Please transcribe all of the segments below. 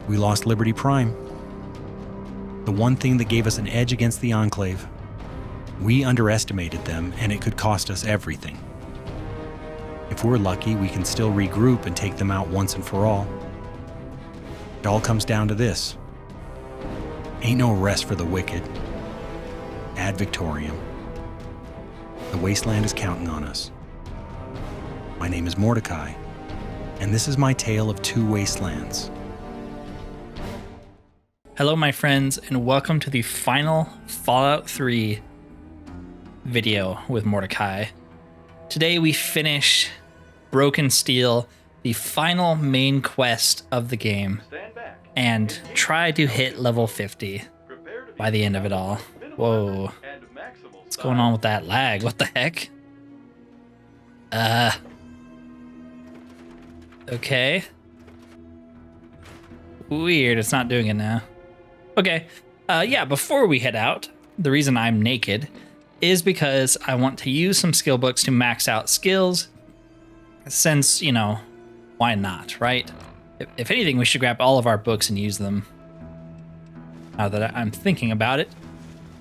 We lost Liberty Prime, the one thing that gave us an edge against the Enclave. We underestimated them, and it could cost us everything. If we're lucky, we can still regroup and take them out once and for all. It all comes down to this. Ain't no rest for the wicked. Ad Victoriam. The wasteland is counting on us. My name is Mordecai, and this is my tale of two wastelands. Hello my friends, and welcome to the final Fallout 3 video with Mordecai. Today we finish Broken Steel, the final main quest of the game, and try to hit level 50 by the end of it all. Whoa. What's going on with that lag? What the heck? Okay. Weird, it's not doing it now. Okay, yeah, before we head out, the reason I'm naked is because I want to use some skill books to max out skills, since, you know, why not, right? If anything, we should grab all of our books and use them, now that I'm thinking about it.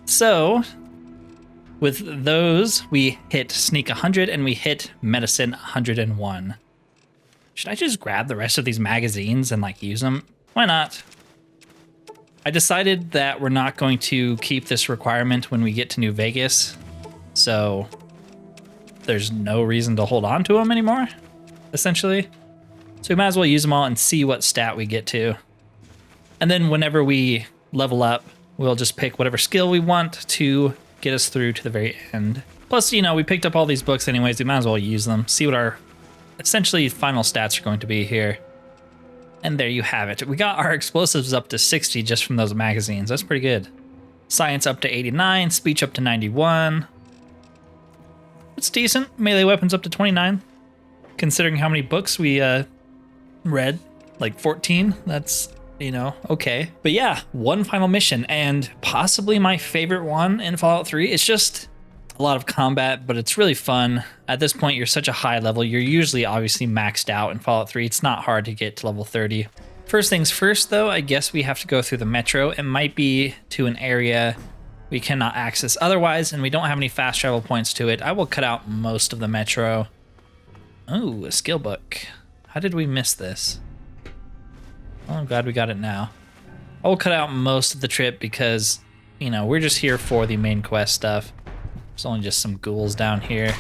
So, with those, we hit Sneak 100 and we hit Medicine 101. Should I just grab the rest of these magazines and, like, use them? Why not? I decided that we're not going to keep this requirement when we get to New Vegas, so there's no reason to hold on to them anymore, essentially. So we might as well use them all and see what stat we get to. And then whenever we level up, we'll just pick whatever skill we want to get us through to the very end. Plus, you know, we picked up all these books anyways, we might as well use them, see what our essentially final stats are going to be here. And there you have it. We got our explosives up to 60 just from those magazines. That's pretty good. Science up to 89, speech up to 91. It's decent. Melee weapons up to 29. Considering how many books we read, like 14, that's, you know, okay. But yeah, one final mission, and possibly my favorite one in Fallout 3. It's just a lot of combat, but it's really fun. At this point, you're such a high level. You're usually obviously maxed out in Fallout 3. It's not hard to get to level 30. First things first, though, I guess we have to go through the metro. It might be to an area we cannot access otherwise, and we don't have any fast travel points to it. I will cut out most of the metro. Oh, a skill book. How did we miss this? Oh, I'm glad we got it now. I will cut out most of the trip because, you know, we're just here for the main quest stuff. There's only just some ghouls down here.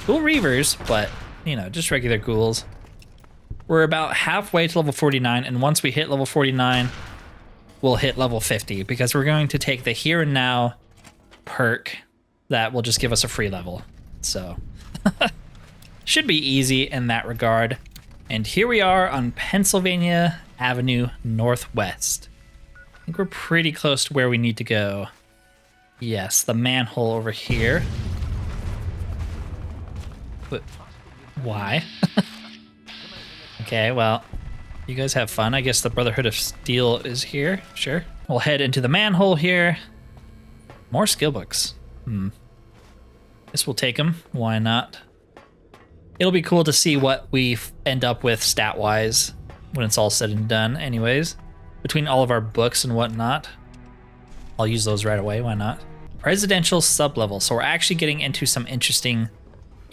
Ghoul Reavers, but, you know, just regular ghouls. We're about halfway to level 49, and once we hit level 49, we'll hit level 50, because we're going to take the Here and Now perk that will just give us a free level. So, should be easy in that regard. And here we are on Pennsylvania Avenue Northwest. I think we're pretty close to where we need to go. Yes, the manhole over here. But why? Okay, well, you guys have fun. I guess the Brotherhood of Steel is here. Sure. We'll head into the manhole here. More skill books. Guess we'll take them. Why not? It'll be cool to see what we end up with stat-wise when it's all said and done anyways. Between all of our books and whatnot. I'll use those right away, why not? Presidential sublevel. So we're actually getting into some interesting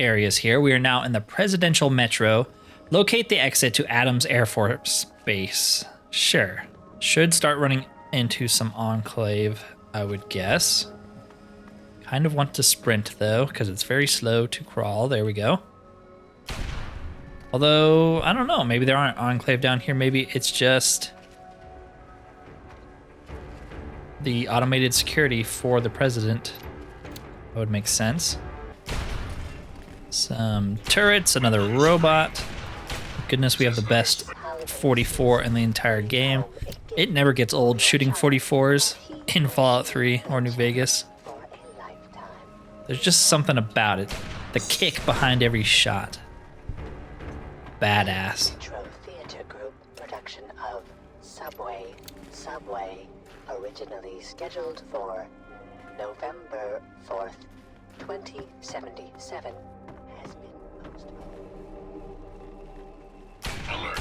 areas here. We are now in the Presidential Metro. Locate the exit to Adams Air Force Base. Sure. Should start running into some Enclave, I would guess. Kind of want to sprint though, because it's very slow to crawl. There we go. Although, I don't know, maybe there aren't Enclave down here. Maybe it's just the automated security for the president. That would make sense. Some turrets, another robot. Goodness, we have the best 44 in the entire game. It never gets old shooting 44s in Fallout 3 or New Vegas. There's just something about it. The kick behind every shot. Badass. Theater Group production of Subway, originally scheduled for November 4th, 2077, has been postponed. Alert.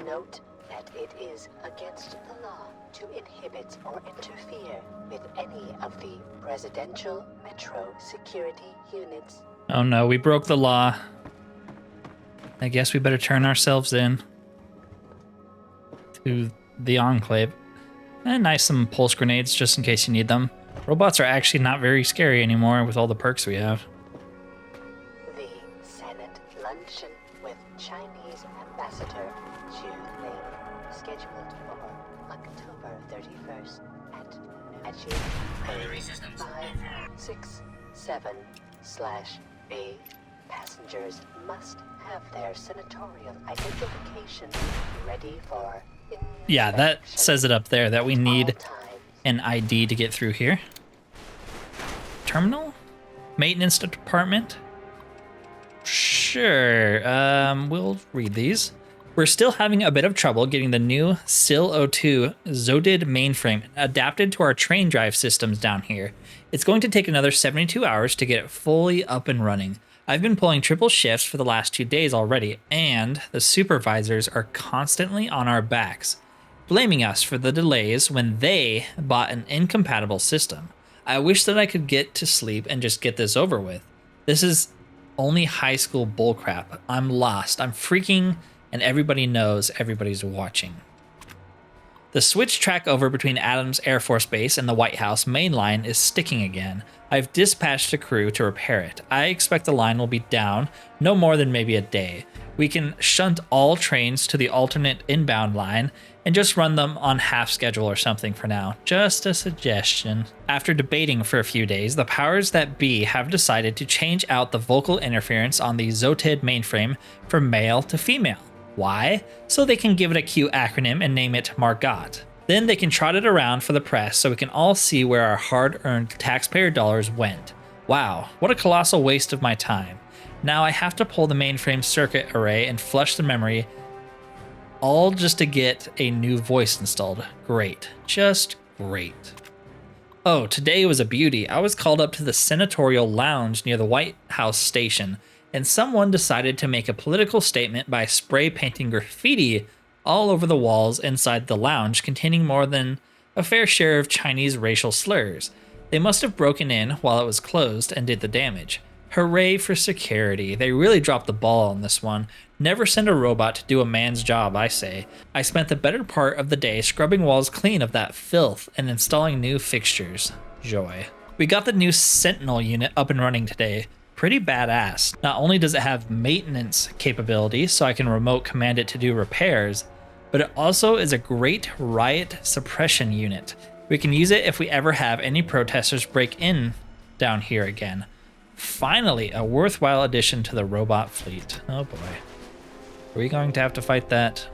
Note that it is against the law to inhibit or interfere with any of the residential metro security units. Oh no, we broke the law. I guess we better turn ourselves in to the Enclave. And nice some pulse grenades just in case you need them. Robots are actually not very scary anymore with all the perks we have. The Senate luncheon with Chinese Ambassador Zhu Ling, scheduled for October 31st at A567/B. Passengers must have their senatorial identification ready for Yeah, that inspection says it up there that we at need all times. an ID to get through here. Terminal? Maintenance department? Sure. We'll read these. We're still having a bit of trouble getting the new SIL-02 Zotid mainframe adapted to our train drive systems down here. It's going to take another 72 hours to get it fully up and running. I've been pulling triple shifts for the last 2 days already, and the supervisors are constantly on our backs, blaming us for the delays when they bought an incompatible system. I wish that I could get to sleep and just get this over with. This is only high school bullcrap. I'm lost. I'm freaking, and everybody knows everybody's watching. The switch track over between Adams Air Force Base and the White House main line is sticking again. I've dispatched a crew to repair it. I expect the line will be down no more than maybe a day. We can shunt all trains to the alternate inbound line and just run them on half schedule or something for now. Just a suggestion. After debating for a few days, the powers that be have decided to change out the vocal interference on the Zotid mainframe from male to female. Why? So they can give it a cute acronym and name it M.A.R.Go.T. Then they can trot it around for the press so we can all see where our hard-earned taxpayer dollars went. Wow, what a colossal waste of my time. Now I have to pull the mainframe circuit array and flush the memory, all just to get a new voice installed. Great, just great. Oh, today was a beauty. I was called up to the senatorial lounge near the White House station, and someone decided to make a political statement by spray painting graffiti all over the walls inside the lounge containing more than a fair share of Chinese racial slurs. They must have broken in while it was closed and did the damage. Hooray for security. They really dropped the ball on this one. Never send a robot to do a man's job, I say. I spent the better part of the day scrubbing walls clean of that filth and installing new fixtures. Joy. We got the new Sentinel unit up and running today. Pretty badass. Not only does it have maintenance capability so I can remote command it to do repairs, but it also is a great riot suppression unit. We can use it if we ever have any protesters break in down here again. Finally, a worthwhile addition to the robot fleet. Oh boy. Are we going to have to fight that?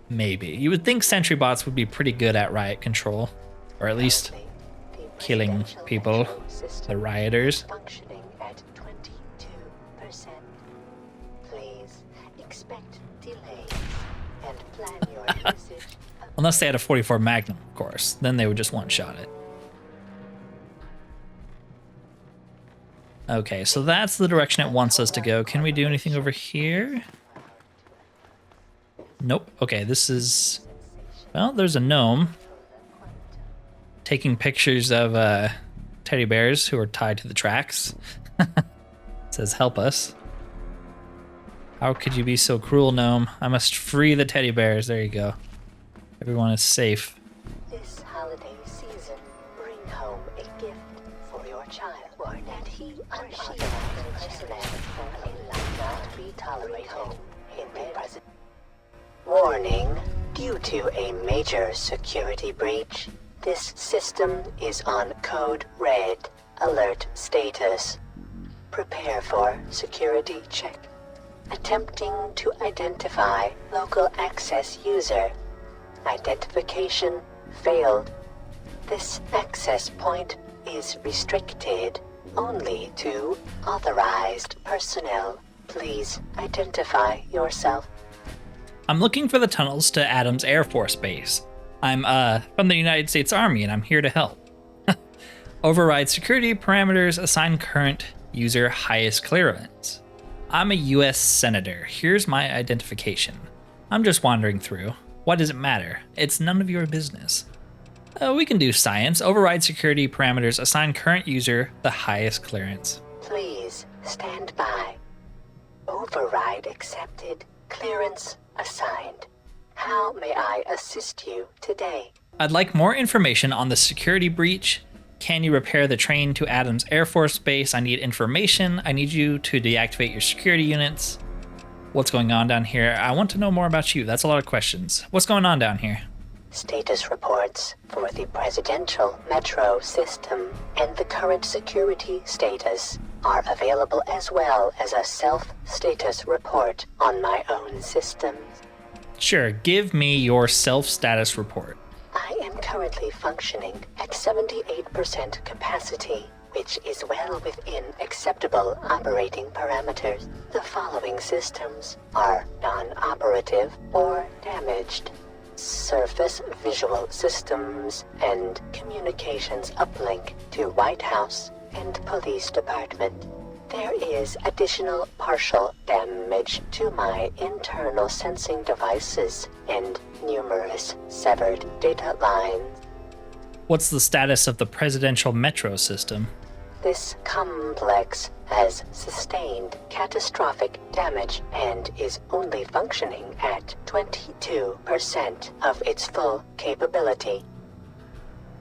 Maybe. You would think sentry bots would be pretty good at riot control, or at least killing people, the rioters. Functioning at 22%. Please expect delays and plan your usage. Unless they had a 44 Magnum, of course. Then they would just one-shot it. Okay, so that's the direction it wants us to go. Can we do anything over here? Nope. Okay, this is... Well, there's a gnome taking pictures of teddy bears who are tied to the tracks. It says, help us. How could you be so cruel, gnome? I must free the teddy bears. There you go. Everyone is safe. This holiday season, bring home a gift for your child, or that he or she will not be tolerated in the present. Warning: due to a major security breach, this system is on code red. Alert status. Prepare for security check. Attempting to identify local access user. Identification failed. This access point is restricted only to authorized personnel. Please identify yourself. I'm looking for the tunnels to Adams Air Force Base. I'm from the United States Army and I'm here to help. Override security parameters, assign current user highest clearance. I'm a U.S. Senator. Here's my identification. I'm just wandering through. Why does it matter? It's none of your business. We can do science. Override security parameters. Assign current user the highest clearance. Please stand by. Override accepted. Clearance assigned. How may I assist you today? I'd like more information on the security breach. Can you repair the train to Adams Air Force Base? I need information. I need you to deactivate your security units. What's going on down here? I want to know more about you. That's a lot of questions. What's going on down here? Status reports for the presidential metro system and the current security status are available, as well as a self-status report on my own systems. Sure, give me your self-status report. I am currently functioning at 78% capacity, which is well within acceptable operating parameters. The following systems are non-operative or damaged: surface visual systems and communications uplink to White House and Police Department. There is additional partial damage to my internal sensing devices and numerous severed data lines. What's the status of the presidential metro system? This complex has sustained catastrophic damage and is only functioning at 22% of its full capability.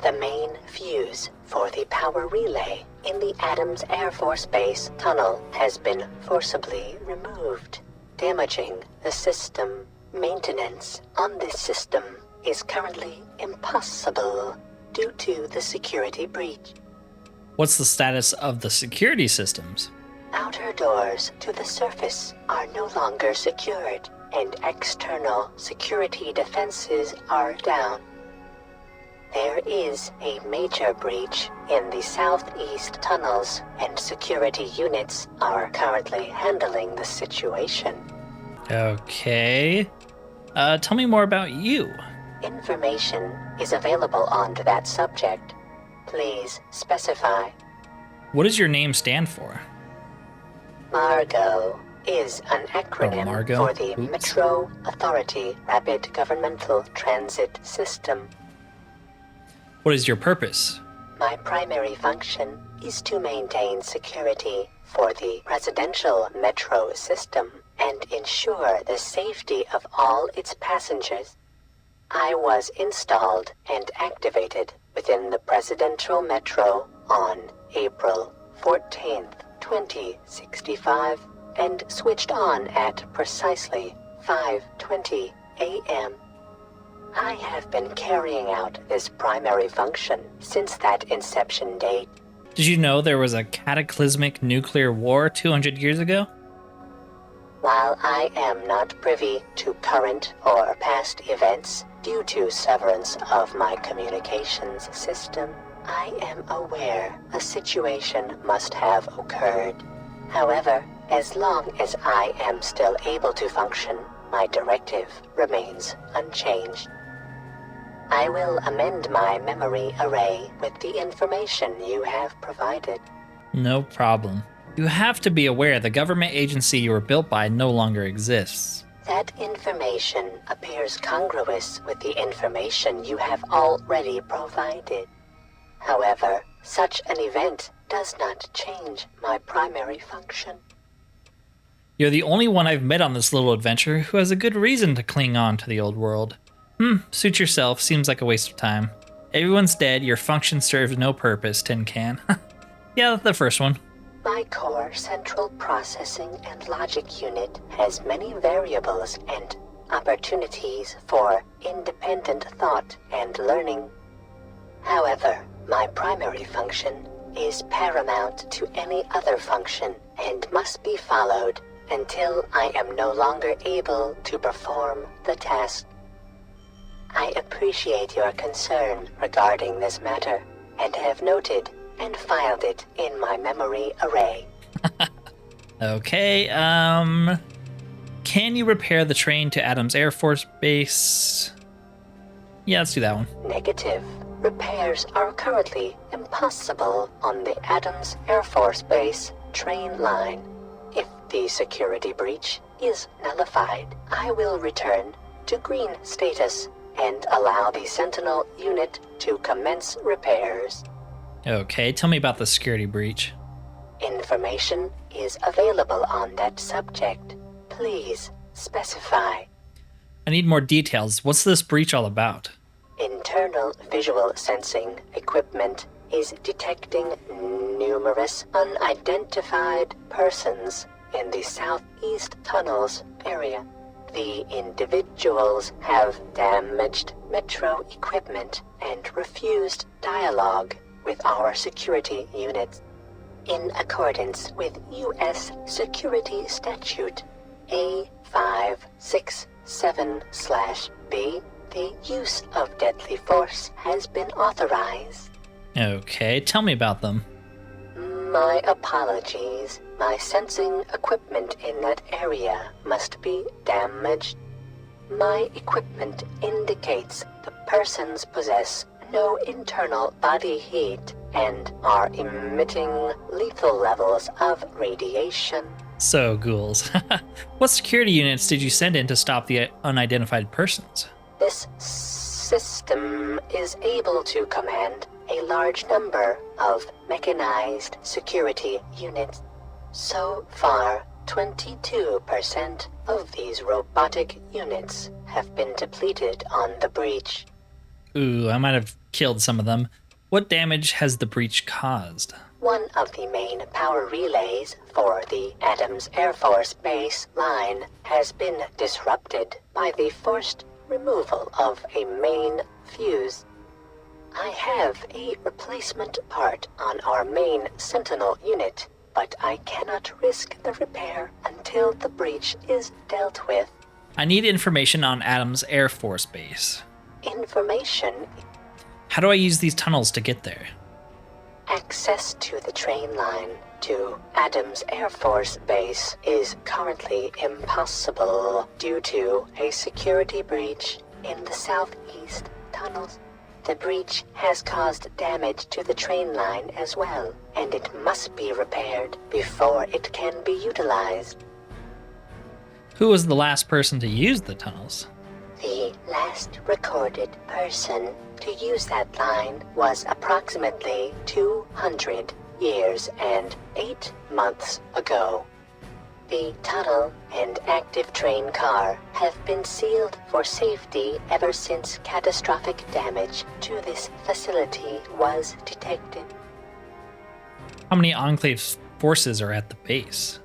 The main fuse for the power relay in the Adams Air Force Base tunnel has been forcibly removed, damaging the system. Maintenance on this system is currently impossible due to the security breach. What's the status of the security systems? Outer doors to the surface are no longer secured, and external security defenses are down. There is a major breach in the southeast tunnels, and security units are currently handling the situation. Okay. Tell me more about you. Information is available on that subject. Please specify. What does your name stand for? M.A.R.Go. is an acronym M.A.R.Go.? for the Oops. Metro Authority Rapid Governmental Transit System. What is your purpose? My primary function is to maintain security for the presidential metro system and ensure the safety of all its passengers. I was installed and activated within the presidential metro on April 14th, 2065, and switched on at precisely 5:20 a.m. I have been carrying out this primary function since that inception date. Did you know there was a cataclysmic nuclear war 200 years ago? While I am not privy to current or past events due to severance of my communications system, I am aware a situation must have occurred. However, as long as I am still able to function, my directive remains unchanged. I will amend my memory array with the information you have provided. No problem. You have to be aware the government agency you were built by no longer exists. That information appears congruous with the information you have already provided. However, such an event does not change my primary function. You're the only one I've met on this little adventure who has a good reason to cling on to the old world. Suit yourself, seems like a waste of time. Everyone's dead, your function serves no purpose, tin can. Yeah, the first one. My core central processing and logic unit has many variables and opportunities for independent thought and learning. However, my primary function is paramount to any other function and must be followed until I am no longer able to perform the task. I appreciate your concern regarding this matter and have noted and filed it in my memory array. Okay, can you repair the train to Adams Air Force Base? Yeah, let's do that one. Negative. Repairs are currently impossible on the Adams Air Force Base train line. If The security breach is nullified. I will return to green status and allow the Sentinel unit to commence repairs. Okay, tell me about the security breach. Information is available on that subject. Please specify. I need more details. What's this breach all about? Internal visual sensing equipment is detecting numerous unidentified persons in the southeast tunnels area. The individuals have damaged Metro equipment and refused dialogue with our security units. In accordance with U.S. Security Statute A567/B, the use of deadly force has been authorized. Okay, tell me about them. My apologies. My sensing equipment in that area must be damaged. My equipment indicates the persons possess no internal body heat and are emitting lethal levels of radiation. So, ghouls. What security units did you send in to stop the unidentified persons? This system is able to command a large number of mechanized security units. So far, 22% of these robotic units have been depleted on the breach. Ooh, I might have killed some of them. What damage has the breach caused? One of the main power relays for the Adams Air Force Base line has been disrupted by the forced removal of a main fuse. I have a replacement part on our main Sentinel unit, but I cannot risk the repair until the breach is dealt with. I need information on Adams Air Force Base. Information. How do I use these tunnels to get there? Access to the train line to Adams Air Force Base is currently impossible due to a security breach in the southeast tunnels. The breach has caused damage to the train line as well, and it must be repaired before it can be utilized. Who was the last person to use the tunnels? The last recorded person to use that line was approximately 200 years and 8 months ago. The tunnel and active train car have been sealed for safety ever since catastrophic damage to this facility was detected. How many Enclave forces are at the base?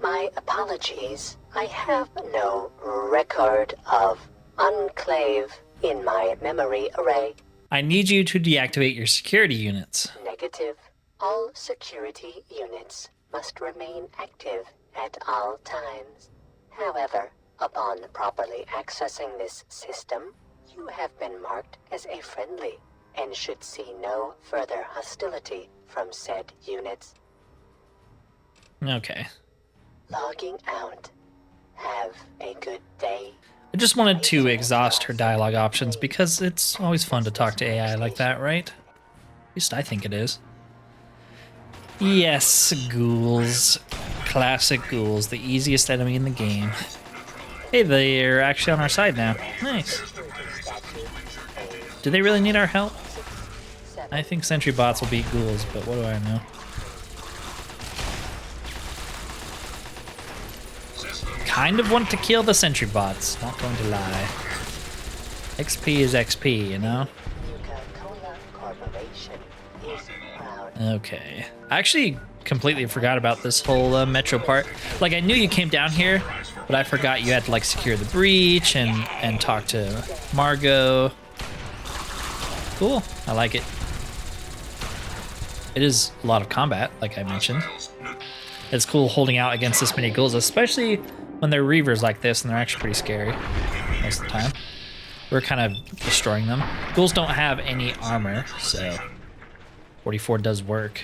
My apologies. I have no record of Enclave in my memory array. I need you to deactivate your security units. Negative. All security units must remain active at all times. However, upon properly accessing this system, you have been marked as a friendly and should see no further hostility from said units. Okay. Logging out. Have a good day. I just wanted to exhaust her dialogue options because it's always fun to talk to AI like that, right? At least I think it is. Yes, ghouls. Classic ghouls, the easiest enemy in the game. Hey, they're actually on our side now. Nice. Do they really need our help? I think sentry bots will beat ghouls, but what do I know? Kind of want to kill the sentry bots, not going to lie. XP is XP, you know? Okay. I actually completely forgot about this whole Metro part. Like, I knew you came down here, but I forgot you had to, like, secure the breach and talk to M.A.R.Go.T. Cool. I like it. It is a lot of combat, like I mentioned. It's cool holding out against this many ghouls, especially when they're reavers like this, and they're actually pretty scary most of the time. We're kind of destroying them. Ghouls don't have any armor, so 44 does work.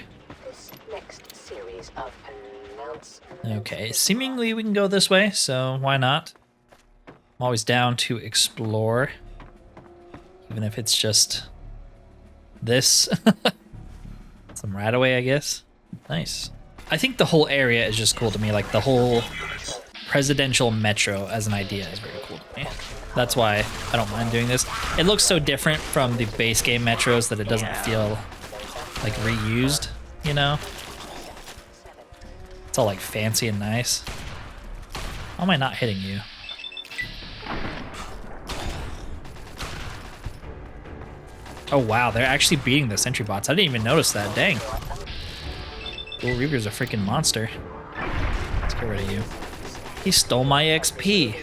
This next series of announcements. Okay, seemingly we can go this way, so why not? I'm always down to explore, even if it's just this. Some right away, I guess. Nice. I think the whole area is just cool to me. Like the whole presidential metro as an idea is very cool to me. That's why I don't mind doing this. It looks so different from the base game metros that it doesn't feel like reused, you know? It's all like fancy and nice. How am I not hitting you? Oh wow, they're actually beating the sentry bots. I didn't even notice that, dang. Ghoul Reaper's a freaking monster. Let's get rid of you. He stole my XP.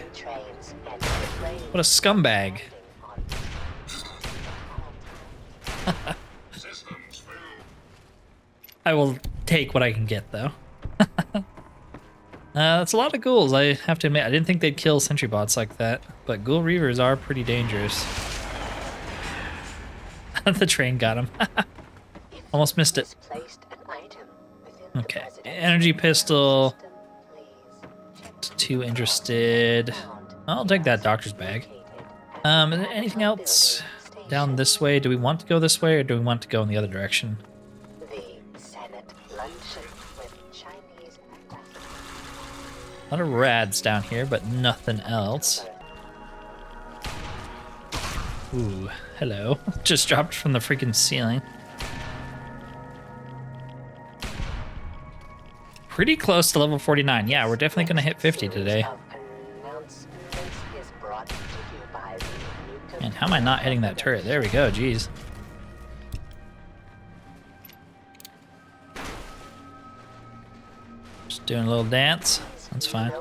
What a scumbag. I will take what I can get, though. That's a lot of ghouls, I have to admit. I didn't think they'd kill sentry bots like that, but Ghoul Reavers are pretty dangerous. The train got him. Almost missed it. Okay, energy pistol. Too interested. I'll take that doctor's bag. Anything else down this way? Do we want to go this way or do we want to go in the other direction? A lot of rads down here, but nothing else. Ooh, hello. Just dropped from the freaking ceiling. Pretty close to level 49. Yeah, we're definitely going to hit 50 today. And how am I not hitting that turret? There we go, jeez. Just doing a little dance. That's fine.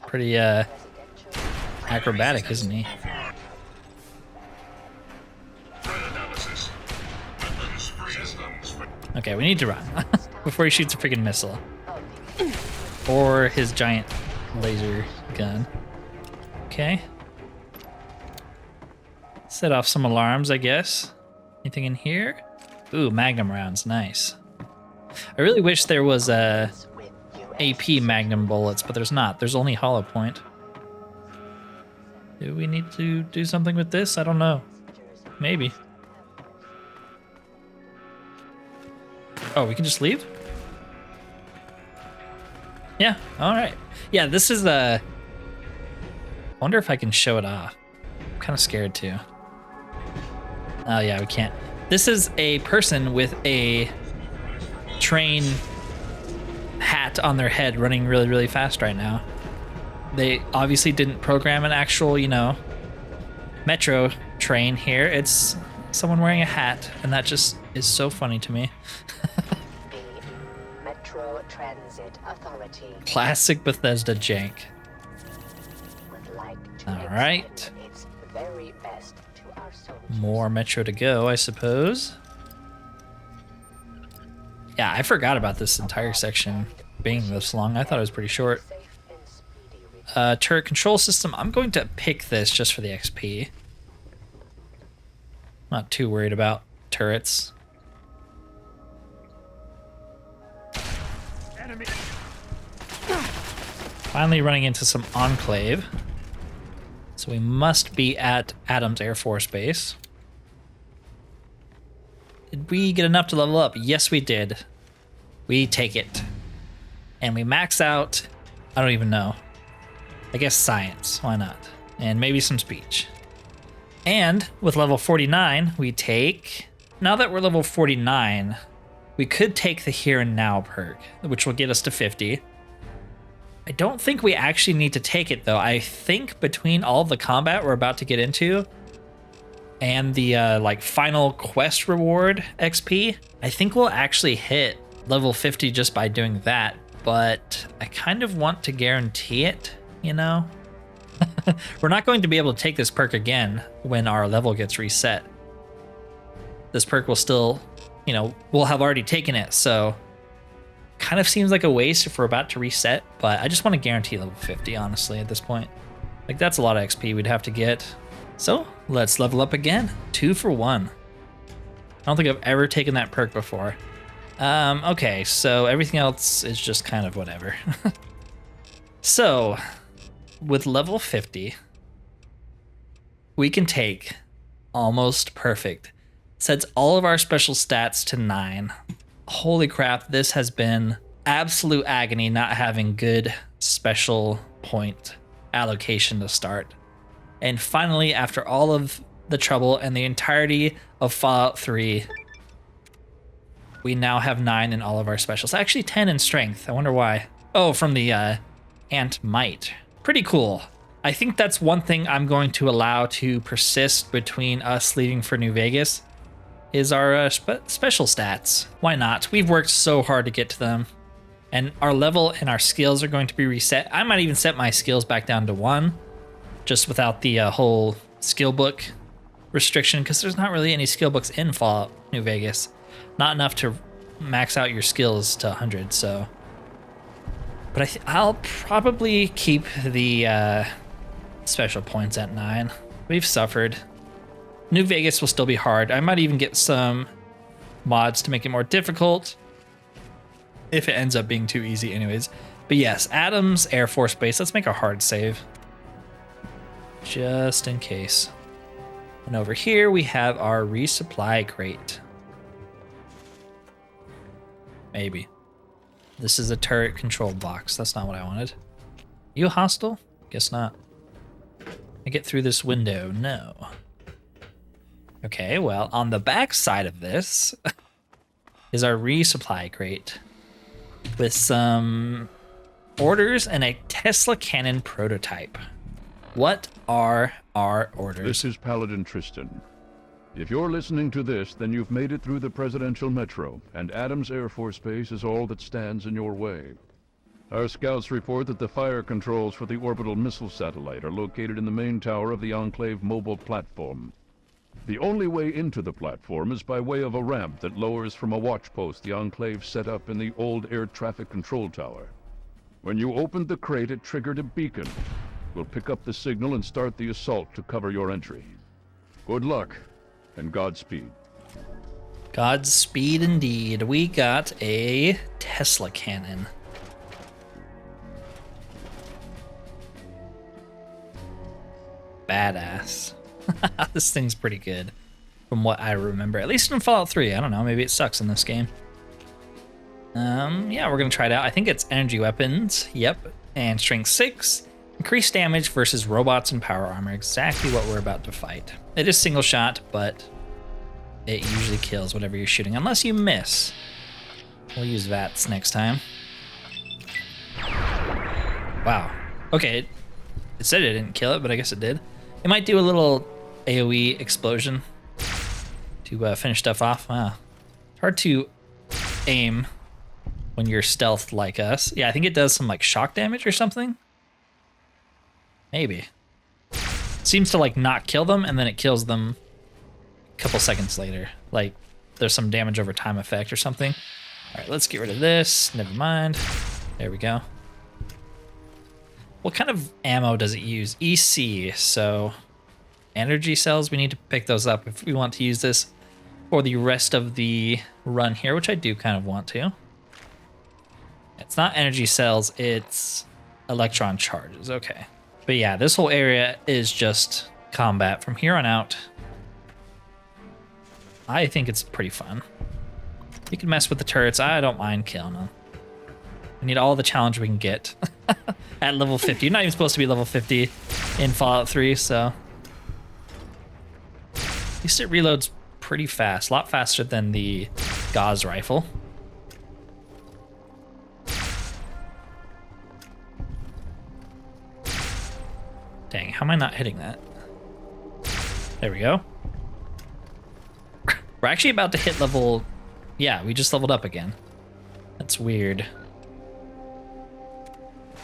Pretty acrobatic, isn't he? Okay, we need to run before he shoots a freaking missile. Or his giant laser gun. Okay. Set off some alarms, I guess. Anything in here? Ooh, magnum rounds, nice. I really wish there was AP magnum bullets, but there's not. There's only hollow point. Do we need to do something with this? I don't know. Maybe. Oh, we can just leave? Yeah, alright. Yeah, this is I wonder if I can show it off. I'm kind of scared too. Oh yeah, we can't. This is a person with a train hat on their head running really, really fast right now. They obviously didn't program an actual, you know, metro train here. It's someone wearing a hat, and that just is so funny to me. The Metro Transit Authority. Classic Bethesda jank. Would like to All right. extend its very best to our soldiers. More metro to go, I suppose. Yeah, I forgot about this entire section being this long. I thought it was pretty short. Safe and speedy Turret control system. I'm going to pick this just for the XP. Not too worried about turrets. Enemy. Finally running into some Enclave. So we must be at Adams Air Force Base. Did we get enough to level up? Yes, we did. We take it. And we max out, I don't even know. I guess science, why not? And maybe some speech. And with level 49, we take, now that we're level 49, we could take the Here and Now perk, which will get us to 50. I don't think we actually need to take it though. I think between all the combat we're about to get into and the like final quest reward XP, I think we'll actually hit level 50 just by doing that. But I kind of want to guarantee it, you know? We're not going to be able to take this perk again when our level gets reset. This perk will still, you know, we'll have already taken it, so kind of seems like a waste if we're about to reset, but I just want to guarantee level 50, honestly, at this point. Like, that's a lot of XP we'd have to get. So, let's level up again. 2 for 1. I don't think I've ever taken that perk before. Okay, so everything else is just kind of whatever. So, with level 50, we can take almost perfect Sets all of our special stats to 9. Holy crap, this has been absolute agony not having good special point allocation to start. And finally, after all of the trouble and the entirety of Fallout 3, we now have 9 in all of our specials. Actually 10 in strength. I wonder why. Oh, from the Ant Might. Pretty cool. I think that's one thing I'm going to allow to persist between us leaving for New Vegas is our special stats. Why not? We've worked so hard to get to them. And our level and our skills are going to be reset. I might even set my skills back down to 1, just without the whole skill book restriction, because there's not really any skill books in Fallout New Vegas. Not enough to max out your skills to 100, so. But I'll probably keep the special points at 9. We've suffered. New Vegas will still be hard. I might even get some mods to make it more difficult if it ends up being too easy anyways. But yes, Adams Air Force Base. Let's make a hard save just in case. And over here we have our resupply crate. Maybe. This is a turret control box. That's not what I wanted. You hostile? Guess not. I get through this window? No. Okay, well, on the back side of this is our resupply crate with some orders and a Tesla cannon prototype. What are our orders? This is Paladin Tristan. If you're listening to this, then you've made it through the presidential metro, and Adams Air Force Base is all that stands in your way. Our scouts report that the fire controls for the orbital missile satellite are located in the main tower of the Enclave mobile platform. The only way into the platform is by way of a ramp that lowers from a watch post the Enclave set up in the old air traffic control tower. When you opened the crate, it triggered a beacon. We'll pick up the signal and start the assault to cover your entry. Good luck, and Godspeed. Godspeed indeed. We got a Tesla cannon. Badass. This thing's pretty good from what I remember, at least in Fallout 3. I don't know, maybe it sucks in this game. Yeah, we're gonna try it out. I think it's energy weapons. Yep. And strength 6. Increased damage versus robots and power armor. Exactly what we're about to fight. It is single shot, but it usually kills whatever you're shooting, unless you miss. We'll use VATS next time. Wow. Okay, it said it didn't kill it, but I guess it did. It might do a little AoE explosion to finish stuff off. Wow. It's hard to aim when you're stealthed like us. Yeah, I think it does some like shock damage or something. Maybe. Seems to like not kill them, and then it kills them a couple seconds later. Like there's some damage over time effect or something. All right, let's get rid of this. Never mind. There we go. What kind of ammo does it use? EC, so energy cells, we need to pick those up if we want to use this for the rest of the run here, which I do kind of want to. It's not energy cells, it's electron charges, okay. But yeah, this whole area is just combat from here on out. I think it's pretty fun. You can mess with the turrets, I don't mind killing them. We need all the challenge we can get at level 50. You're not even supposed to be level 50 in Fallout 3, so. At least it reloads pretty fast, a lot faster than the Gauss rifle. Dang, how am I not hitting that? There we go. We're actually about to hit level... Yeah, we just leveled up again. That's weird.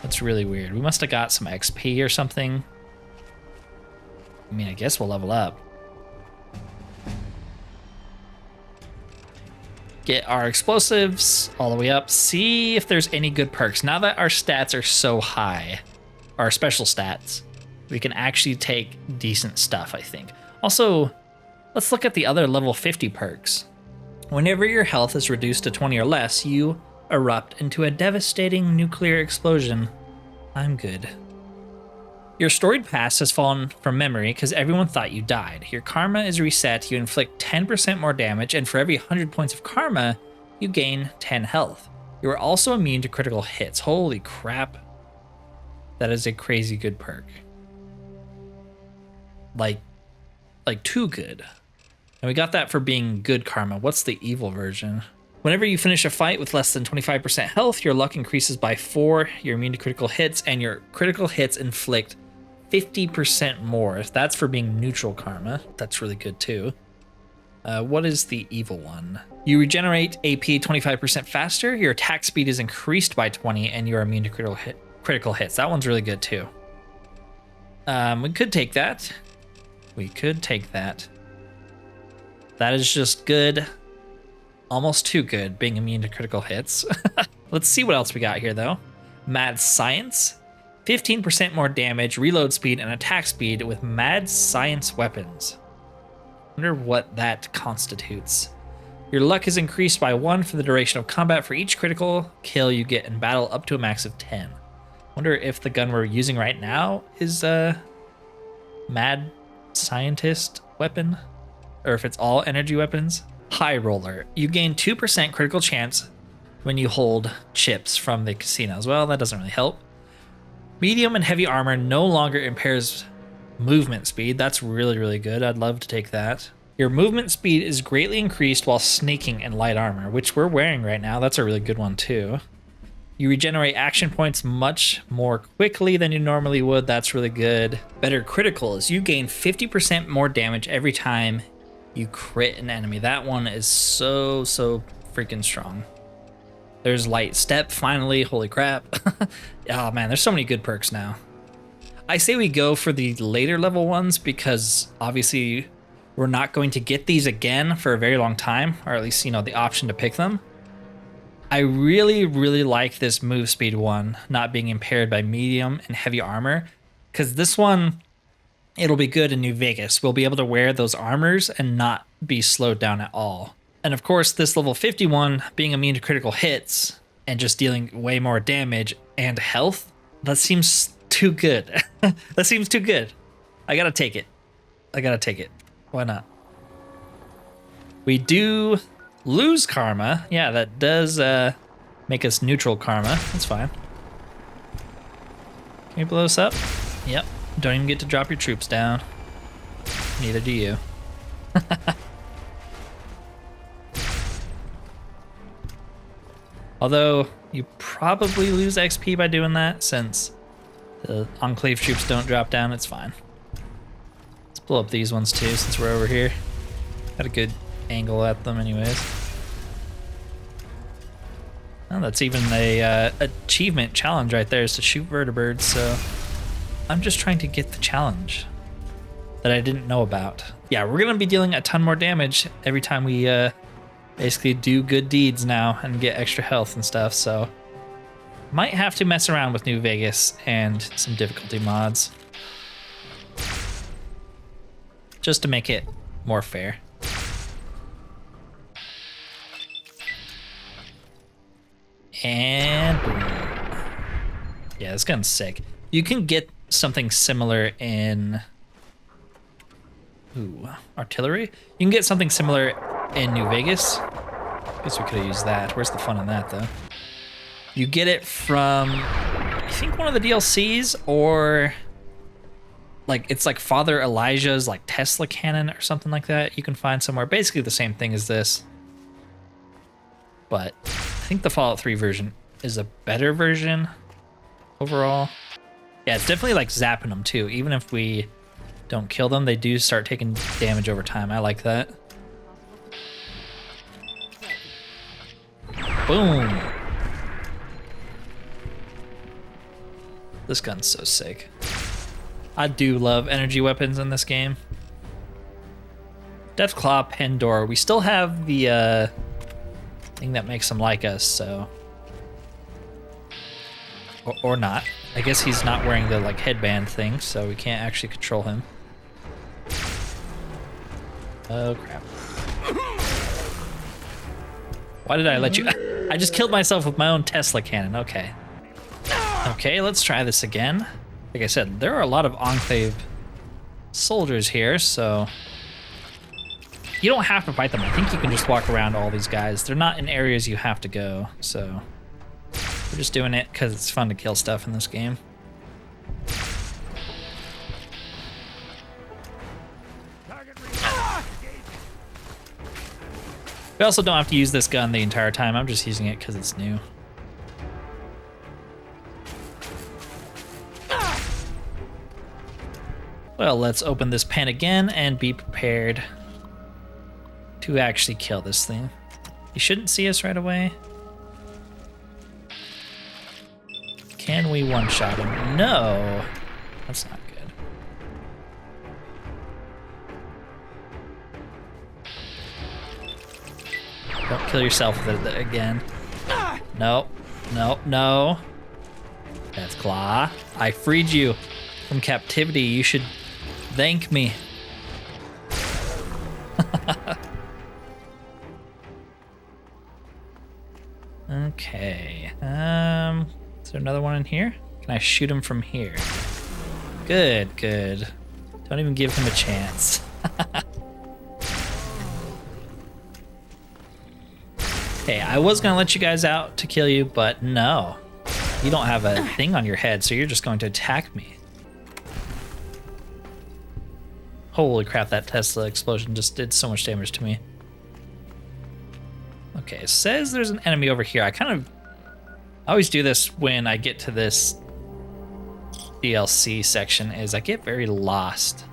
That's really weird. We must have got some XP or something. I mean, I guess we'll level up. Get our explosives all the way up. See if there's any good perks. Now that our stats are so high, our special stats, we can actually take decent stuff, I think. Also, let's look at the other level 50 perks. Whenever your health is reduced to 20 or less, you erupt into a devastating nuclear explosion. I'm good. Your storied past has fallen from memory because everyone thought you died. Your karma is reset, you inflict 10% more damage, and for every 100 points of karma, you gain 10 health. You are also immune to critical hits. Holy crap. That is a crazy good perk. Like too good. And we got that for being good karma. What's the evil version? Whenever you finish a fight with less than 25% health, your luck increases by 4, you're immune to critical hits, and your critical hits inflict 50% more. If that's for being neutral karma, that's really good too. What is the evil one? You regenerate AP 25% faster, your attack speed is increased by 20, and you're immune to critical hits. That one's really good too. We could take that. We could take that. That is just good. Almost too good, being immune to critical hits. Let's see what else we got here, though. Mad Science. 15% more damage, reload speed, and attack speed with Mad Science weapons. Wonder what that constitutes. Your luck is increased by 1 for the duration of combat for each critical kill you get in battle up to a max of 10. Wonder if the gun we're using right now is a Mad Scientist weapon, or if it's all energy weapons. High Roller. You gain 2% critical chance when you hold chips from the casinos. Well, that doesn't really help. Medium and heavy armor no longer impairs movement speed. That's really, really good. I'd love to take that. Your movement speed is greatly increased while snaking in light armor, which we're wearing right now. That's a really good one too. You regenerate action points much more quickly than you normally would. That's really good. Better criticals. You gain 50% more damage every time you crit an enemy. That one is so freaking strong. There's Light Step, finally. Holy crap. Oh man, there's so many good perks now. I say we go for the later level ones because obviously we're not going to get these again for a very long time, or at least, you know, the option to pick them. I really, really like this move speed one not being impaired by medium and heavy armor, because this one, it'll be good in New Vegas. We'll be able to wear those armors and not be slowed down at all. And of course, this level 51 being immune to critical hits and just dealing way more damage and health, that seems too good. That seems too good. I gotta take it. I gotta take it. Why not? We do lose karma. Yeah, that does make us neutral karma. That's fine. Can you blow us up? Yep. Don't even get to drop your troops down. Neither do you. Although, you probably lose XP by doing that, since the Enclave troops don't drop down. It's fine. Let's blow up these ones too, since we're over here. Got a good angle at them anyways. Well, that's even a achievement challenge right there, is to shoot vertibirds, so I'm just trying to get the challenge that I didn't know about. Yeah, we're gonna be dealing a ton more damage every time we basically do good deeds now and get extra health and stuff, so might have to mess around with New Vegas and some difficulty mods just to make it more fair. And boom. Yeah, this gun's sick. You can get something similar in artillery. You can get something similar in New Vegas. Guess we could have used that. Where's the fun in that though? You get it from, I think, one of the DLCs, or like it's like Father Elijah's like Tesla cannon or something like that. You can find somewhere. Basically the same thing as this, but I think the Fallout 3 version is a better version overall. Yeah, it's definitely like zapping them too. Even if we don't kill them, they do start taking damage over time. I like that. Boom. This gun's so sick. I do love energy weapons in this game. Deathclaw, Pandora. We still have the thing that makes him like us, so. Or not. I guess he's not wearing the like headband thing, so we can't actually control him. Oh crap. Why did I let you? I just killed myself with my own Tesla cannon. Okay. Okay, let's try this again. Like I said, there are a lot of Enclave soldiers here, so you don't have to fight them. I think you can just walk around all these guys. They're not in areas you have to go, so we're just doing it because it's fun to kill stuff in this game. We also don't have to use this gun the entire time. I'm just using it because it's new. Well, let's open this pen again and be prepared to actually kill this thing. You shouldn't see us right away. Can we one-shot him? No. That's not good. Don't kill yourself with it again. No. No. No. That's Claw. I freed you from captivity. You should thank me. Okay. Is there another one in here? Can I shoot him from here? Good, good. Don't even give him a chance. Hey, I was gonna let you guys out to kill you, but no. You don't have a thing on your head, so you're just going to attack me. Holy crap, that Tesla explosion just did so much damage to me. Okay, it says there's an enemy over here. I always do this when I get to this DLC section, is I get very lost.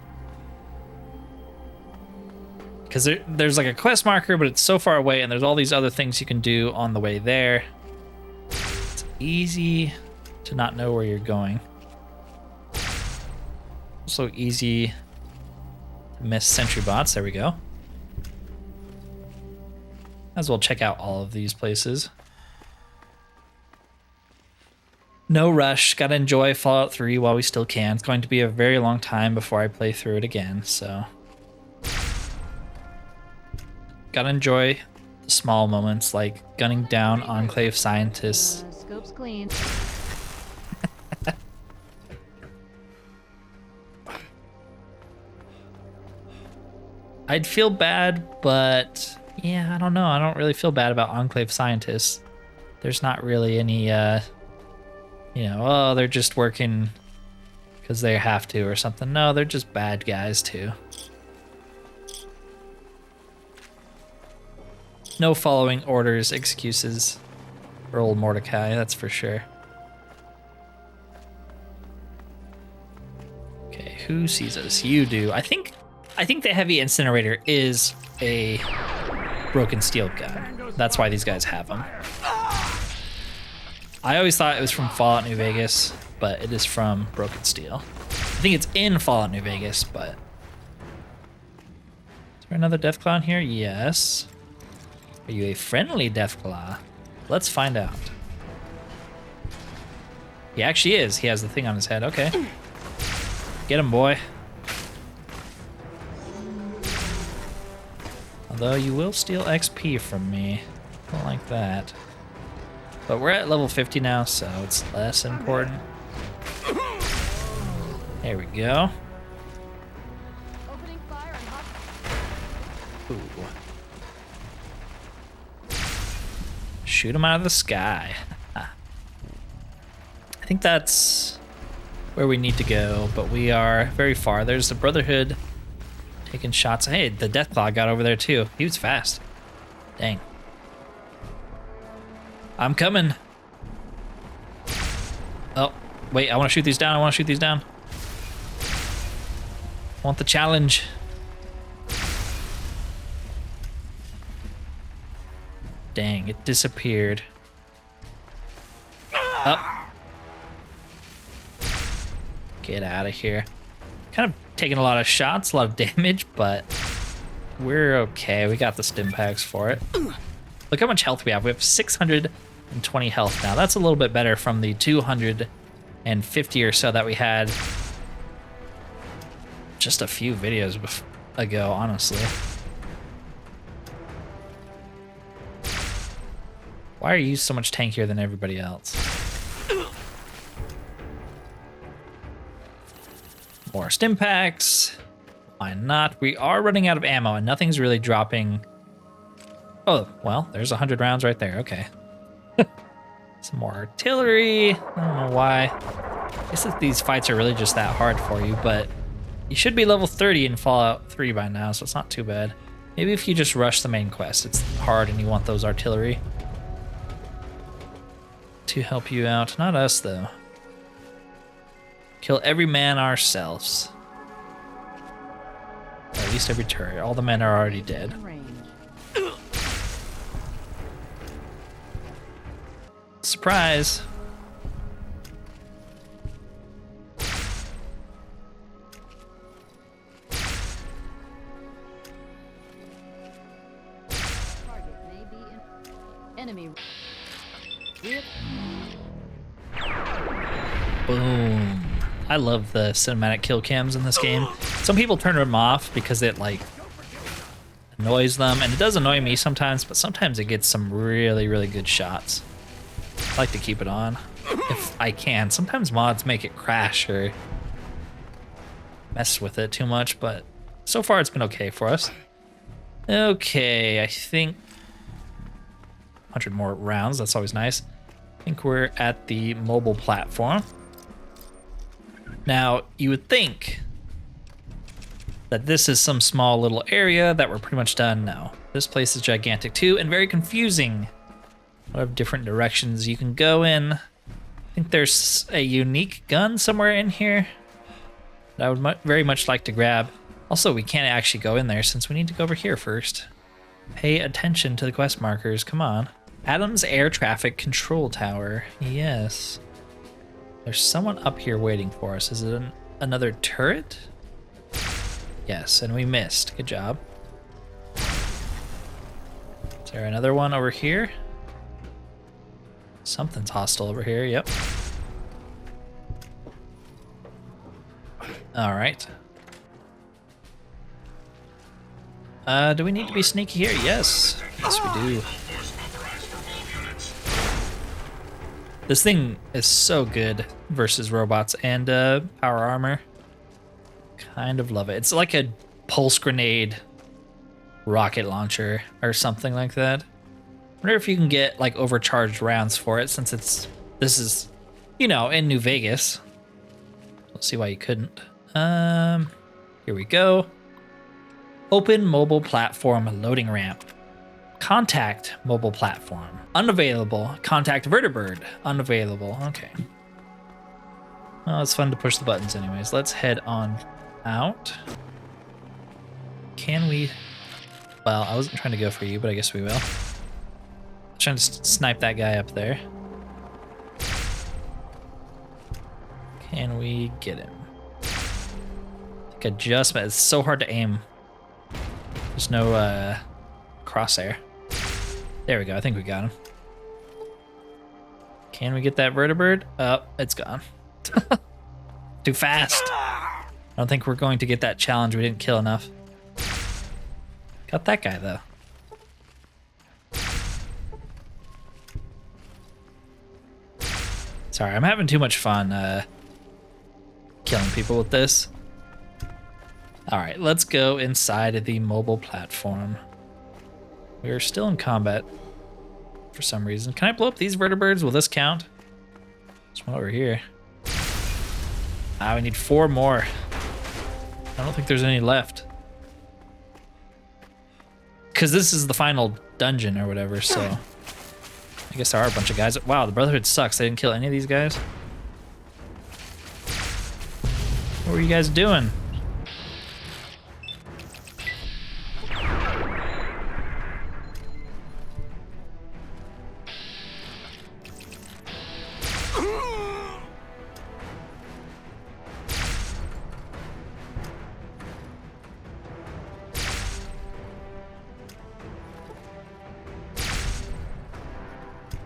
Because there's like a quest marker, but it's so far away, and there's all these other things you can do on the way there. It's easy to not know where you're going. Also easy to miss sentry bots. There we go. As well check out all of these places. No rush. Gotta enjoy Fallout 3 while we still can. It's going to be a very long time before I play through it again, so gotta enjoy the small moments like gunning down Enclave scientists. Scope's clean. I'd feel bad, but yeah, I don't know. I don't really feel bad about Enclave scientists. There's not really any, oh, they're just working because they have to or something. No, they're just bad guys too. No following orders, excuses for old Mordecai, that's for sure. Okay, who sees us? You do. I think the heavy incinerator is a broken steel gun. That's why these guys have them. I always thought it was from Fallout New Vegas, but it is from Broken Steel. I think it's in Fallout New Vegas, but... Is there another Deathclaw in here? Yes. Are you a friendly Deathclaw? Let's find out. He actually is. He has the thing on his head. Okay. Get him, boy. Although you will steal XP from me. Don't like that. But we're at level 50 now, so it's less important. There we go. Opening fire on hot. Ooh. Shoot him out of the sky. I think that's where we need to go, but we are very far. There's the Brotherhood taking shots. Hey, the Deathclaw got over there too. He was fast. Dang. I'm coming. Oh, wait, I want to shoot these down. I want to shoot these down. I want the challenge. Dang, it disappeared. Oh. Get out of here. Kind of taking a lot of shots, a lot of damage, but we're okay. We got the stim packs for it. Look how much health we have. We have 620 health now. That's a little bit better from the 250 or so that we had just a few videos ago, honestly. Why are you so much tankier than everybody else? More stim packs. Why not? We are running out of ammo and nothing's really dropping. Oh, well, there's 100 rounds right there. Okay. Some more artillery. I don't know why. I guess that these fights are really just that hard for you, but you should be level 30 in Fallout 3 by now, so it's not too bad. Maybe if you just rush the main quest, it's hard and you want those artillery to help you out. Not us, though. Kill every man ourselves. Or at least every turret. All the men are already dead. Surprise! Enemy. Boom. I love the cinematic kill cams in this game. Some people turn them off because it like annoys them, and it does annoy me sometimes, but sometimes it gets some really, really good shots. I like to keep it on if I can. Sometimes mods make it crash or mess with it too much, but so far it's been okay for us. Okay, I think 100 more rounds, that's always nice. I think we're at the mobile platform. Now, you would think that this is some small little area that we're pretty much done. No, this place is gigantic too and very confusing. A lot of different directions you can go in. I think there's a unique gun somewhere in here that I would very much like to grab. Also, we can't actually go in there since we need to go over here first. Pay attention to the quest markers, come on. Adams Air Traffic Control Tower, yes. There's someone up here waiting for us. Is it another turret? Yes, and we missed, good job. Is there another one over here? Something's hostile over here, yep. All right. Do we need to be sneaky here? Yes. Yes, we do. This thing is so good versus robots and power armor. Kind of love it. It's like a pulse grenade rocket launcher or something like that. Wonder if you can get like overcharged rounds for it since this is, you know, in New Vegas. Let's see why you couldn't. Here we go. Open mobile platform loading ramp. Contact mobile platform. Unavailable. Contact vertibird. Unavailable. Okay. Well, it's fun to push the buttons anyways. Let's head on out. Can we... Well, I wasn't trying to go for you, but I guess we will. Trying to snipe that guy up there. Can we get him? I think I just... It's so hard to aim. There's no crosshair. There we go. I think we got him. Can we get that vertibird? Oh, it's gone. Too fast. I don't think we're going to get that challenge. We didn't kill enough. Got that guy, though. Sorry, I'm having too much fun killing people with this. All right, let's go inside of the mobile platform. We are still in combat for some reason. Can I blow up these vertibirds? Will this count? There's one over here. Ah, we need 4 more. I don't think there's any left. Because this is the final dungeon or whatever, so... I guess there are a bunch of guys. Wow, the Brotherhood sucks. They didn't kill any of these guys. What were you guys doing?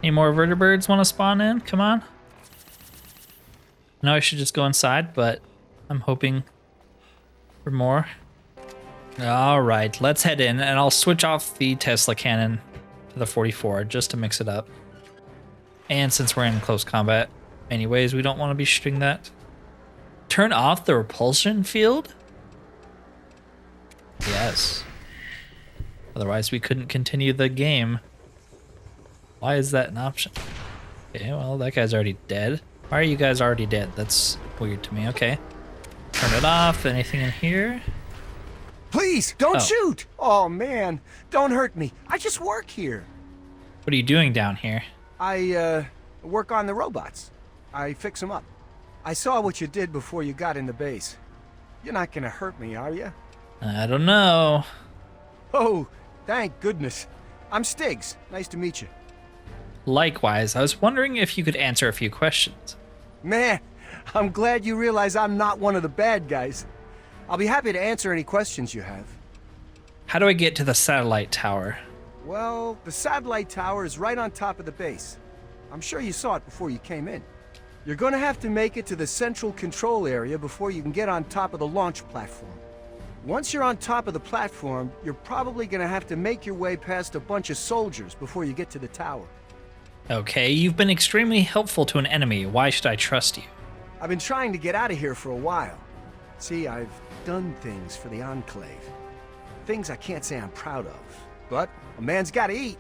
Any more vertibirds want to spawn in? Come on. I know I should just go inside, but I'm hoping for more. All right, let's head in, and I'll switch off the Tesla cannon to the 44 just to mix it up. And since we're in close combat anyways, we don't want to be shooting that Turn off the repulsion field? Yes. Otherwise, we couldn't continue the game. Why is that an option? Okay, well, that guy's already dead. Why are you guys already dead? That's weird to me. Okay. Turn it off. Anything in here? Please, don't shoot! Oh, man. Don't hurt me. I just work here. What are you doing down here? I, work on the robots. I fix them up. I saw what you did before you got in the base. You're not gonna hurt me, are you? I don't know. Oh, thank goodness. I'm Stiggs. Nice to meet you. Likewise, I was wondering if you could answer a few questions. Man, I'm glad you realize I'm not one of the bad guys. I'll be happy to answer any questions you have. How do I get to the satellite tower? Well, the satellite tower is right on top of the base. I'm sure you saw it before you came in. You're gonna have to make it to the central control area before you can get on top of the launch platform. Once you're on top of the platform, you're probably gonna have to make your way past a bunch of soldiers before you get to the tower. Okay, you've been extremely helpful to an enemy. Why should I trust you? I've been trying to get out of here for a while. See, I've done things for the Enclave. Things I can't say I'm proud of. But a man's gotta eat.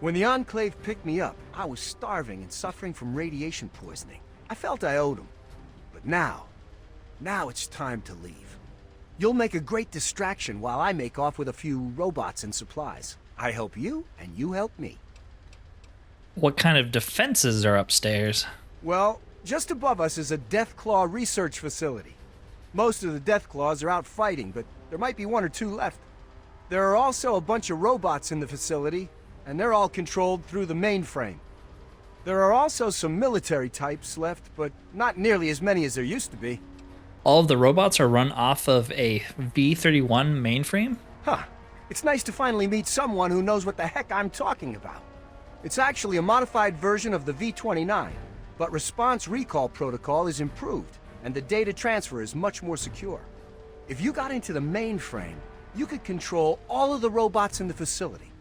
When the Enclave picked me up, I was starving and suffering from radiation poisoning. I felt I owed them. But now it's time to leave. You'll make a great distraction while I make off with a few robots and supplies. I help you, and you help me. What kind of defenses are upstairs? Well, just above us is a Deathclaw research facility. Most of the Deathclaws are out fighting, but there might be one or two left. There are also a bunch of robots in the facility, and they're all controlled through the mainframe. There are also some military types left, but not nearly as many as there used to be. All of the robots are run off of a V-31 mainframe? Huh. It's nice to finally meet someone who knows what the heck I'm talking about. It's actually a modified version of the V-29, but response recall protocol is improved, and the data transfer is much more secure. If you got into the mainframe, you could control all of the robots in the facility.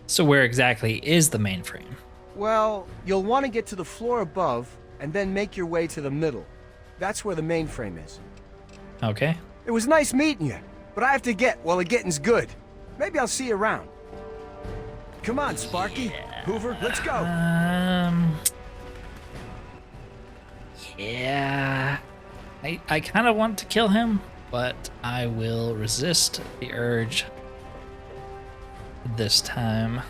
So where exactly is the mainframe? Well, you'll want to get to the floor above, and then make your way to the middle. That's where the mainframe is. Okay. It was nice meeting you, but I have to get while the getting's good. Maybe I'll see you around. Come on, Sparky. Hoover, let's go. Yeah. I kind of want to kill him, but I will resist the urge this time.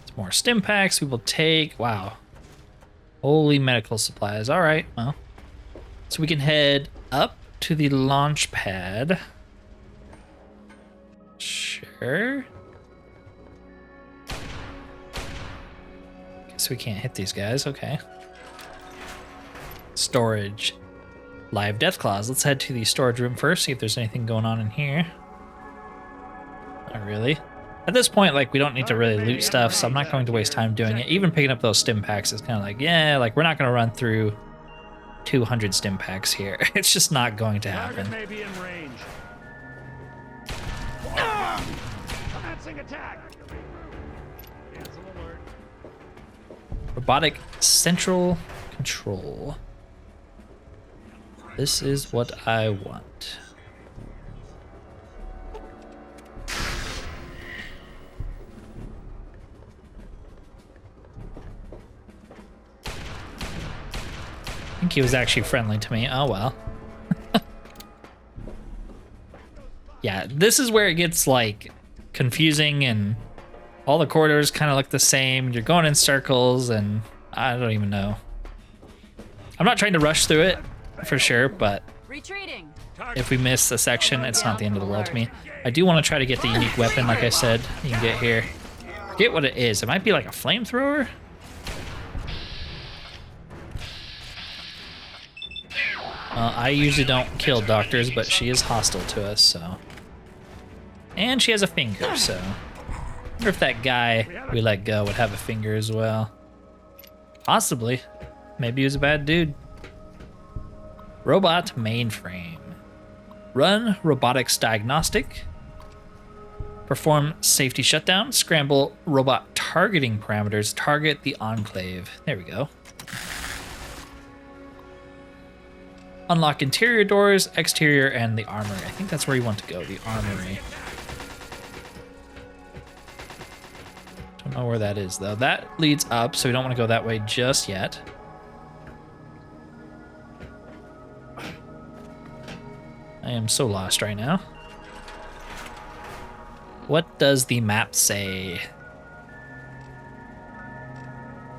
Some more stim packs we will take. Wow. Holy medical supplies. All right, well. So we can head up to the launch pad. Sure. Guess we can't hit these guys. Okay. Storage. Live death claws. Let's head to the storage room first, see if there's anything going on in here. Not really. At this point, like, we don't need to really loot stuff, so I'm not going to waste time doing it. Even picking up those stim packs is kind of like, yeah, like, we're not going to run through 200 stim packs here. It's just not going to happen. Target may be in range. Commencing attack. Cancel alert. Robotic central control. This is what I want. I think he was actually friendly to me. Oh well. Yeah, this is where it gets like confusing and all the corridors kind of look the same. You're going in circles and I don't even know. I'm not trying to rush through it for sure, but Retreating. if we miss a section, it's not the end of the world to me. I do want to try to get the unique weapon, like I said, you can get here. Forget what it is. It might be like a flamethrower. I usually don't kill doctors, but she is hostile to us, so. And she has a finger, so. I wonder if that guy we let go would have a finger as well. Possibly. Maybe he was a bad dude. Robot mainframe. Run robotics diagnostic. Perform safety shutdown. Scramble robot targeting parameters. Target the Enclave. There we go. Unlock interior doors, exterior, and the armory. I think that's where you want to go, the armory. Don't know where that is, though. That leads up, so we don't want to go that way just yet. I am so lost right now. What does the map say?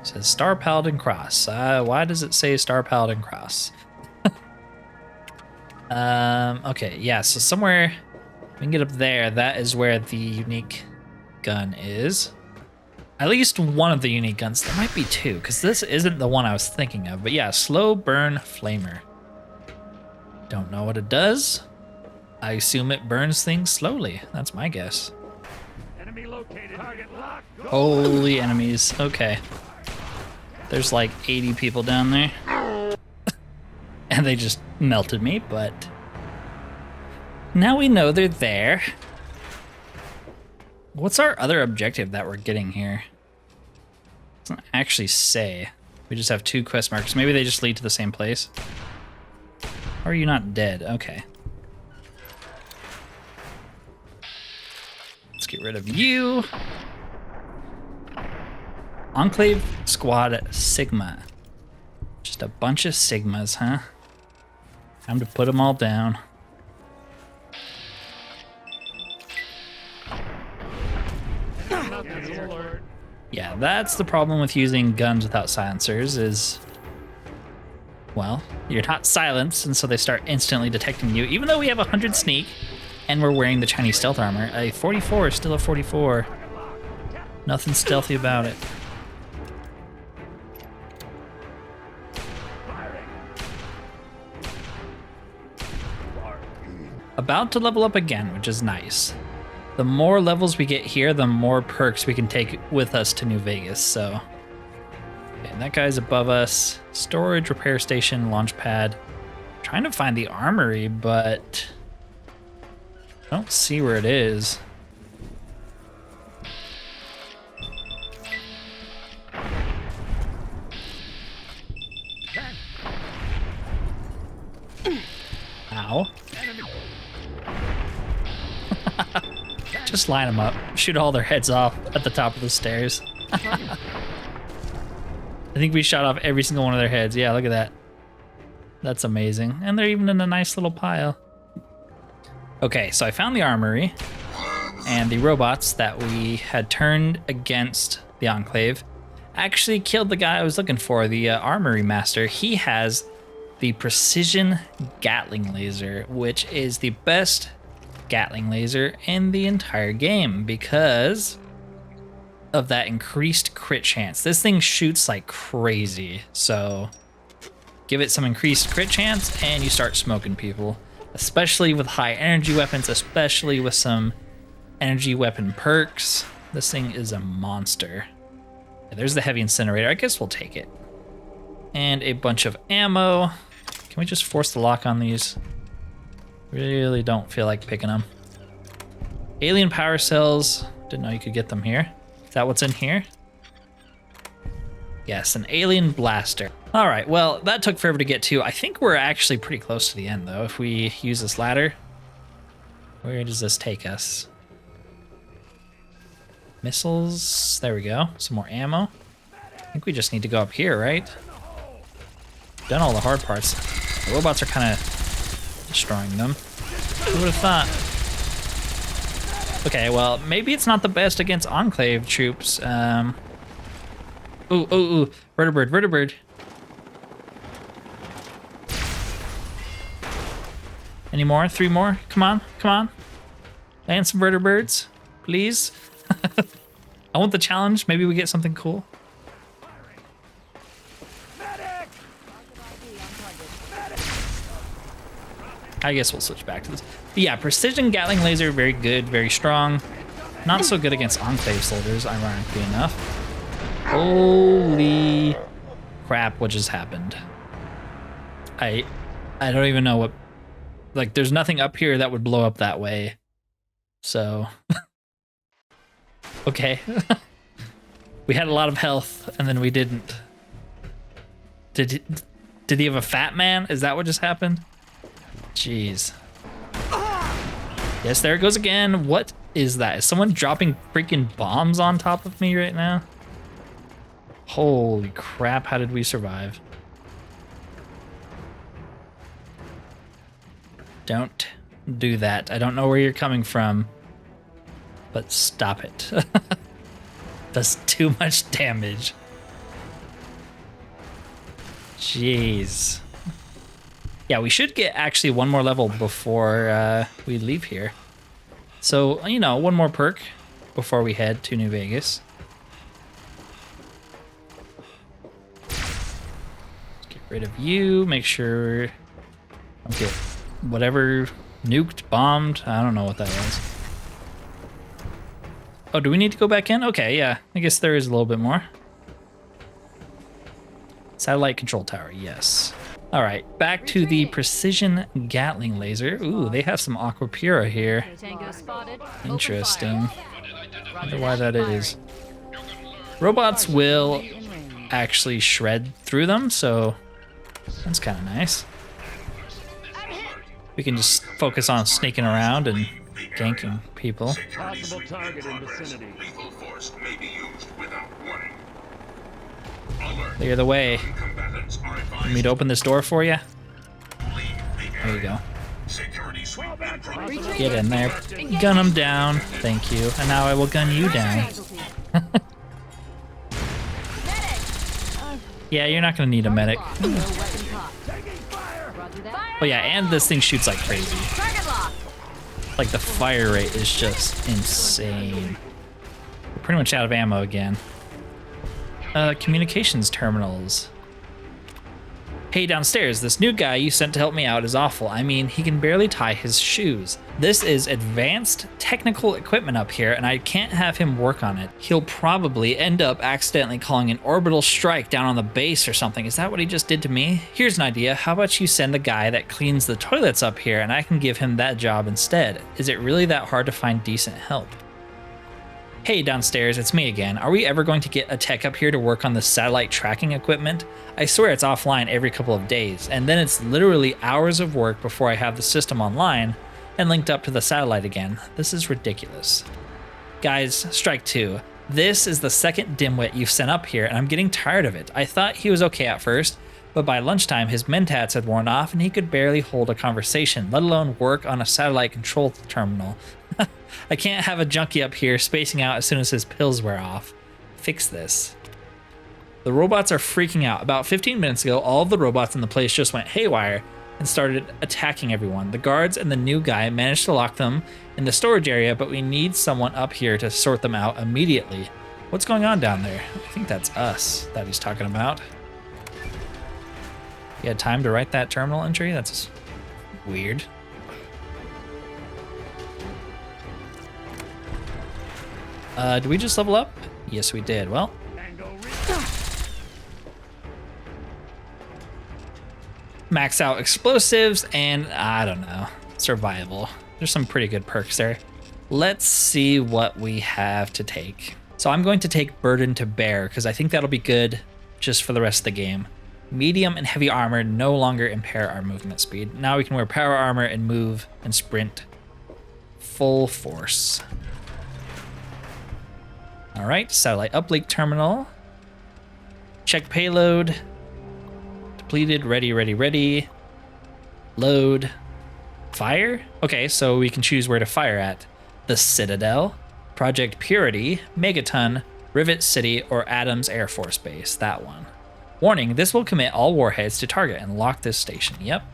It says Star Paladin Cross. Why does it say Star Paladin Cross? Okay, yeah, so somewhere we can get up there. That is where the unique gun is. At least one of the unique guns. There might be two, because this isn't the one I was thinking of. But yeah, slow burn flamer. Don't know what it does. I assume it burns things slowly. That's my guess. Enemy located. Target locked. Holy enemies. Okay. There's like 80 people down there. And they just melted me, but now we know they're there. What's our other objective that we're getting here? It doesn't actually say. We just have 2 quest markers. Maybe they just lead to the same place. Or are you not dead? Okay. Let's get rid of you. Enclave Squad Sigma. Just a bunch of Sigmas, huh? Time to put them all down. Yeah, that's the problem with using guns without silencers is, well, you're not silenced, and so they start instantly detecting you. Even though we have 100 sneak, and we're wearing the Chinese stealth armor, a 44 is still a 44. Nothing stealthy about it. About to level up again, which is nice. The more levels we get here, the more perks we can take with us to New Vegas, so. Okay, that guy's above us. Storage, repair station, launch pad. Trying to find the armory, but I don't see where it is. Ow. Just line them up. Shoot all their heads off at the top of the stairs. I think we shot off every single one of their heads. Yeah, look at that. That's amazing. And they're even in a nice little pile. Okay, so I found the armory. And the robots that we had turned against the Enclave actually killed the guy I was looking for, the armory master. He has the precision Gatling laser, which is the best Gatling laser in the entire game because of that increased crit chance. This thing shoots like crazy, so give it some increased crit chance and you start smoking people, especially with high energy weapons, especially with some energy weapon perks. This thing is a monster. Yeah, there's the heavy incinerator. I guess we'll take it. And a bunch of ammo. Can we just force the lock on these? Really don't feel like picking them. Alien power cells. Didn't know you could get them here. Is that what's in here? Yes, an alien blaster. All right, well, that took forever to get to. I think we're actually pretty close to the end, though, if we use this ladder. Where does this take us? Missiles. There we go. Some more ammo. I think we just need to go up here, right? Done all the hard parts. The robots are kind of destroying them. Who would have thought? Okay, well, maybe it's not the best against Enclave troops. Ooh. Vertibird. Any more? 3 more? Come on. Land some vertibirds, please. I want the challenge. Maybe we get something cool. I guess we'll switch back to this. But yeah, precision Gatling laser, very good, very strong. Not so good against Enclave soldiers, ironically enough. Holy crap, what just happened? I don't even know what... Like, there's nothing up here that would blow up that way. So, Okay. We had a lot of health, and then we didn't. Did he have a fat man? Is that what just happened? Jeez. Yes, there it goes again. What is that? Is someone dropping freaking bombs on top of me right now? Holy crap, how did we survive? Don't do that. I don't know where you're coming from, but stop it. Does too much damage. Jeez. Yeah, we should get actually one more level before we leave here. So, you know, one more perk before we head to New Vegas. Get rid of you, make sure I don't get whatever nuked, bombed. I don't know what that was. Oh, do we need to go back in? Okay, yeah. I guess there is a little bit more. Satellite control tower, yes. All right, back to the precision Gatling laser. Ooh, they have some Aquapura here. Interesting. Wonder why that is. Robots will actually shred through them, so that's kind of nice. We can just focus on sneaking around and ganking people. Possible target in vicinity. Clear the way. Want me to open this door for you? There you go. Get in there. Gun him down. Thank you. And now I will gun you down. Yeah, you're not going to need a medic. Oh yeah, and this thing shoots like crazy. Like the fire rate is just insane. We're pretty much out of ammo again. Communications terminals. Hey, downstairs, this new guy you sent to help me out is awful. I mean, he can barely tie his shoes. This is advanced technical equipment up here, and I can't have him work on it. He'll probably end up accidentally calling an orbital strike down on the base or something. Is that what he just did to me? Here's an idea. How about you send the guy that cleans the toilets up here, and I can give him that job instead? Is it really that hard to find decent help? Hey, downstairs, it's me again. Are we ever going to get a tech up here to work on the satellite tracking equipment? I swear it's offline every couple of days, and then it's literally hours of work before I have the system online and linked up to the satellite again. This is ridiculous. Guys, strike two. This is the second dimwit you've sent up here, and I'm getting tired of it. I thought he was okay at first, but by lunchtime his mentats had worn off and he could barely hold a conversation, let alone work on a satellite control terminal. I can't have a junkie up here spacing out as soon as his pills wear off. Fix this. The robots are freaking out. About 15 minutes ago, all of the robots in the place just went haywire and started attacking everyone. The guards and the new guy managed to lock them in the storage area, but we need someone up here to sort them out immediately. What's going on down there? I think that's us that he's talking about. You had time to write that terminal entry? That's weird. Did we just level up? Yes, we did. Well, max out explosives and I don't know, survival. There's some pretty good perks there. Let's see what we have to take. So I'm going to take Burden to Bear because I think that'll be good just for the rest of the game. Medium and heavy armor no longer impair our movement speed. Now we can wear power armor and move and sprint full force. All right, satellite uplink terminal. Check payload. Depleted, ready. Load. Fire? Okay, so we can choose where to fire at. The Citadel, Project Purity, Megaton, Rivet City, or Adams Air Force Base. That one. Warning, this will commit all warheads to target and lock this station. Yep.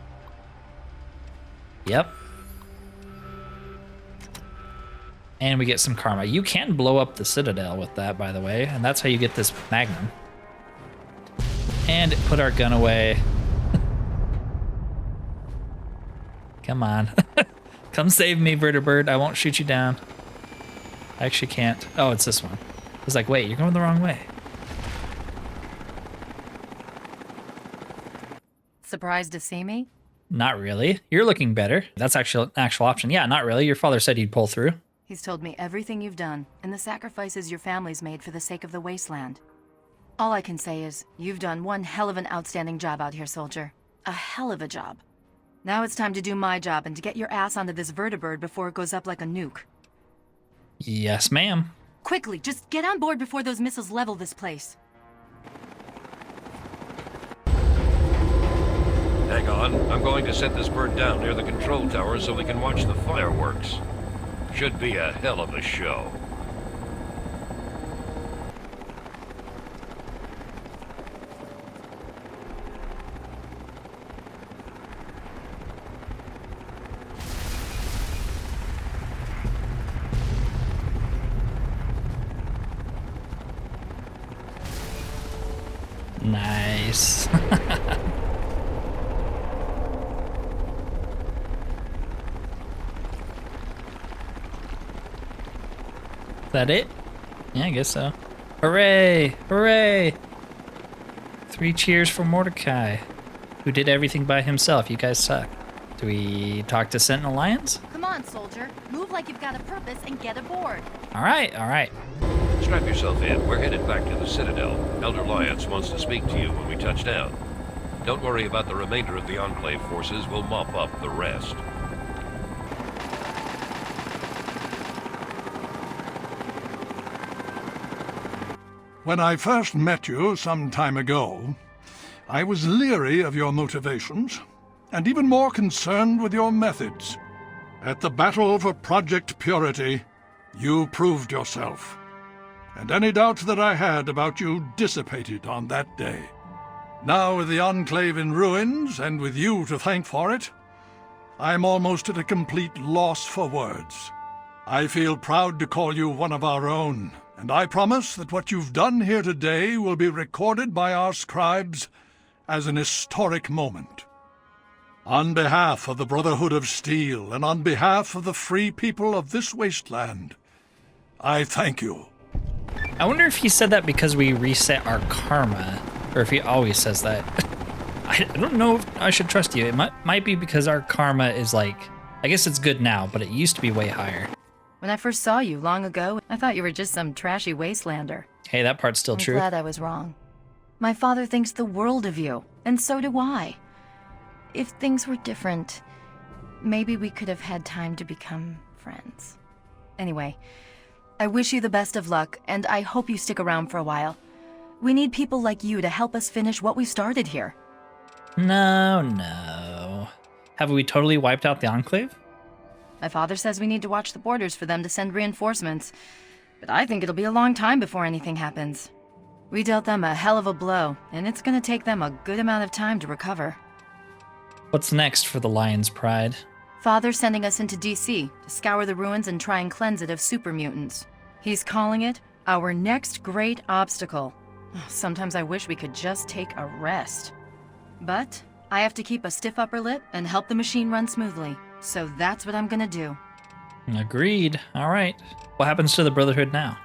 And we get some karma. You can blow up the Citadel with that, by the way, and that's how you get this Magnum. And put our gun away. Come on. Come save me, Vertibird. I won't shoot you down. I actually can't. Oh, it's this one. I was like, wait, you're going the wrong way. Surprised to see me? Not really. You're looking better. That's actually an actual option. Yeah, not really. Your father said he'd pull through. He's told me everything you've done and the sacrifices your family's made for the sake of the wasteland. All I can say is, you've done one hell of an outstanding job out here, soldier. A hell of a job. Now it's time to do my job and to get your ass onto this vertibird before it goes up like a nuke. Yes, ma'am. Quickly, just get on board before those missiles level this place. Hang on, I'm going to set this bird down near the control tower so we can watch the fireworks. Should be a hell of a show. Nice. Is that it? Yeah, I guess so. Hooray! Hooray! 3 cheers for Mordecai, who did everything by himself. You guys suck. Do we talk to Sentinel Lions? Come on, soldier. Move like you've got a purpose and get aboard. All right, all right. Strap yourself in. We're headed back to the Citadel. Elder Lyons wants to speak to you when we touch down. Don't worry about the remainder of the Enclave forces. We'll mop up the rest. When I first met you some time ago, I was leery of your motivations, and even more concerned with your methods. At the battle for Project Purity, you proved yourself, and any doubt that I had about you dissipated on that day. Now, with the Enclave in ruins, and with you to thank for it, I'm almost at a complete loss for words. I feel proud to call you one of our own, and I promise that what you've done here today will be recorded by our scribes as an historic moment. On behalf of the Brotherhood of Steel, and on behalf of the free people of this wasteland, I thank you. I wonder if he said that because we reset our karma, or if he always says that. I don't know if I should trust you. It might be because our karma is like, I guess it's good now, but it used to be way higher. When I first saw you long ago, I thought you were just some trashy wastelander. Hey, that part's still I'm true. glad I was wrong. My father thinks the world of you, and so do I. If things were different, maybe we could have had time to become friends. Anyway, I wish you the best of luck, and I hope you stick around for a while. We need people like you to help us finish what we started here. No. Have we totally wiped out the Enclave? My father says we need to watch the borders for them to send reinforcements, but I think it'll be a long time before anything happens. We dealt them a hell of a blow, and it's gonna take them a good amount of time to recover. What's next for the Lion's Pride? Father's sending us into DC to scour the ruins and try and cleanse it of super mutants. He's calling it our next great obstacle. Sometimes I wish we could just take a rest. But I have to keep a stiff upper lip and help the machine run smoothly, so that's what I'm gonna do. Agreed. All right. What happens to the Brotherhood now?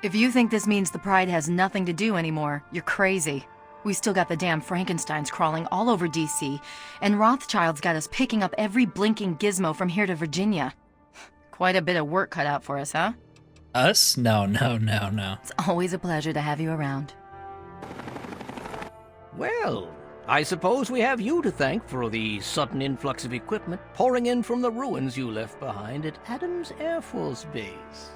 If you think this means the Pride has nothing to do anymore, you're crazy. We still got the damn Frankensteins crawling all over DC, and Rothschild's got us picking up every blinking gizmo from here to Virginia. Quite a bit of work cut out for us, huh? Us? No. It's always a pleasure to have you around. Well, I suppose we have you to thank for the sudden influx of equipment pouring in from the ruins you left behind at Adams Air Force Base.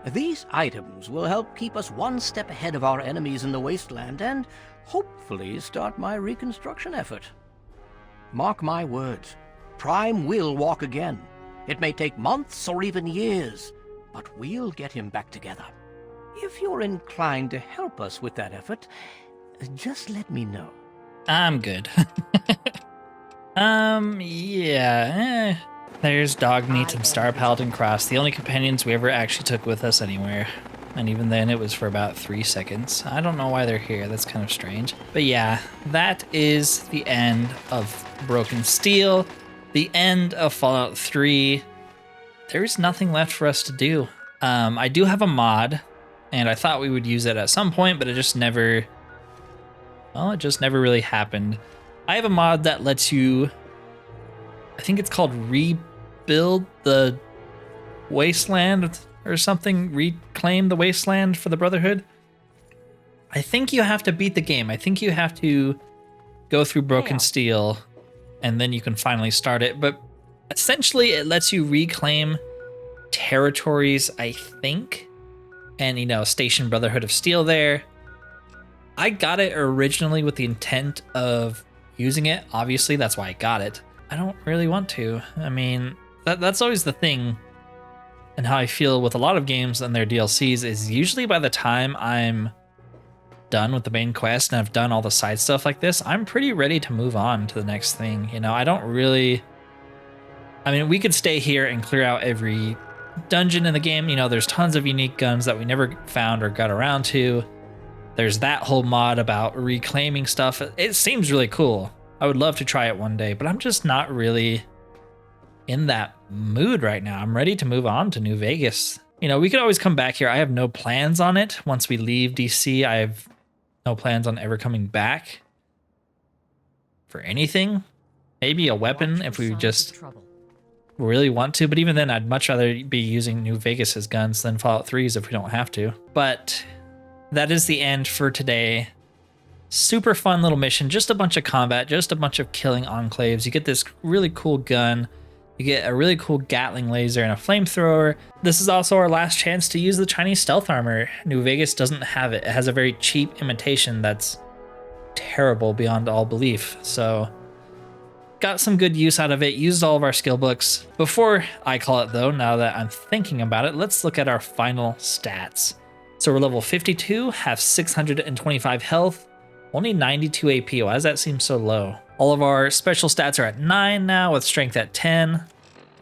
These items will help keep us one step ahead of our enemies in the wasteland and hopefully start my reconstruction effort. Mark my words, Prime will walk again. It may take months or even years, but we'll get him back together. If you're inclined to help us with that effort, just let me know. I'm good. Yeah. There's Dogmeat and Star Paladin Cross, the only companions we ever actually took with us anywhere. And even then, it was for about 3 seconds. I don't know why they're here. That's kind of strange. But yeah, that is the end of Broken Steel, the end of Fallout 3. There's nothing left for us to do. I do have a mod, and I thought we would use it at some point, but it just never... Well, it just never really happened. I have a mod that lets you... I think it's called rebuild the wasteland or something, reclaim the wasteland for the Brotherhood. I think you have to beat the game. I think you have to go through Broken Steel and then you can finally start it. But essentially it lets you reclaim territories, I think, and, you know, station Brotherhood of Steel there. I got it originally with the intent of using it. Obviously, that's why I got it. I don't really want to. I mean, that's always the thing, and how I feel with a lot of games and their DLCs is usually by the time I'm done with the main quest and I've done all the side stuff like this, I'm pretty ready to move on to the next thing. You know, I don't really... I mean, we could stay here and clear out every dungeon in the game. You know, there's tons of unique guns that we never found or got around to. There's that whole mod about reclaiming stuff. It seems really cool. I would love to try it one day, but I'm just not really in that mood right now. I'm ready to move on to New Vegas. You know, we could always come back here. I have no plans on it. Once we leave DC, I have no plans on ever coming back for anything. Maybe a weapon if we just really want to, but even then I'd much rather be using New Vegas's guns than Fallout 3's if we don't have to. But that is the end for today. Super fun little mission, just a bunch of combat, just a bunch of killing enclaves. You get this really cool gun, you get a really cool Gatling laser and a flamethrower. This is also our last chance to use the Chinese stealth armor. New Vegas doesn't have it. It has a very cheap imitation that's terrible beyond all belief. So got some good use out of it, used all of our skill books. Before I call it though, now that I'm thinking about it, let's look at our final stats. So we're level 52, have 625 health, only 92 AP. Why does that seem so low? All of our special stats are at 9 now, with strength at 10.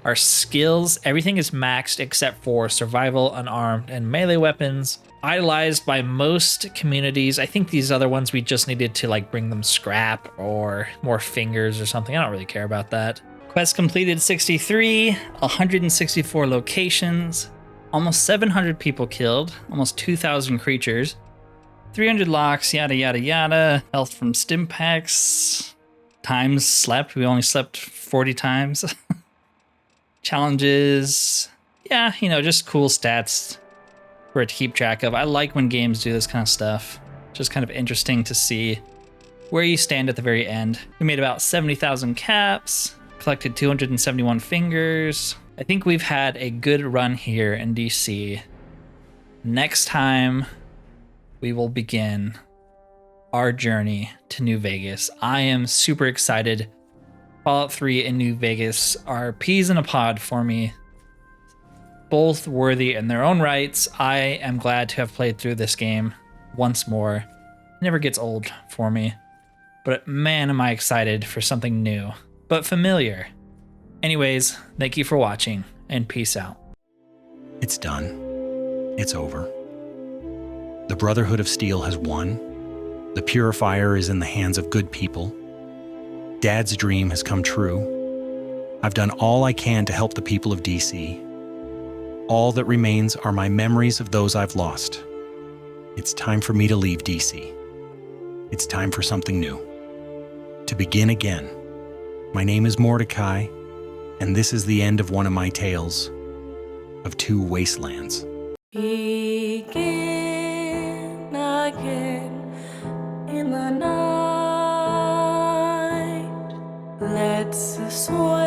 Our skills, everything is maxed except for survival, unarmed, and melee weapons. Idolized by most communities. I think these other ones we just needed to like bring them scrap or more fingers or something. I don't really care about that. Quest completed 63, 164 locations. Almost 700 people killed, almost 2,000 creatures, 300 locks, yada, yada, yada. Health from stim packs. Times slept. We only slept 40 times. Challenges. Yeah, you know, just cool stats for it to keep track of. I like when games do this kind of stuff. Just kind of interesting to see where you stand at the very end. We made about 70,000 caps, collected 271 fingers. I think we've had a good run here in DC. Next time, we will begin our journey to New Vegas. I am super excited. Fallout 3 and New Vegas are peas in a pod for me. Both worthy in their own rights. I am glad to have played through this game once more. It never gets old for me. But man, am I excited for something new, but familiar. Anyways, thank you for watching, and peace out. It's done. It's over. The Brotherhood of Steel has won. The Purifier is in the hands of good people. Dad's dream has come true. I've done all I can to help the people of DC. All that remains are my memories of those I've lost. It's time for me to leave DC. It's time for something new. To begin again. My name is Mordecai, and this is the end of one of my tales of two wastelands. Begin again in the night. Let's swim.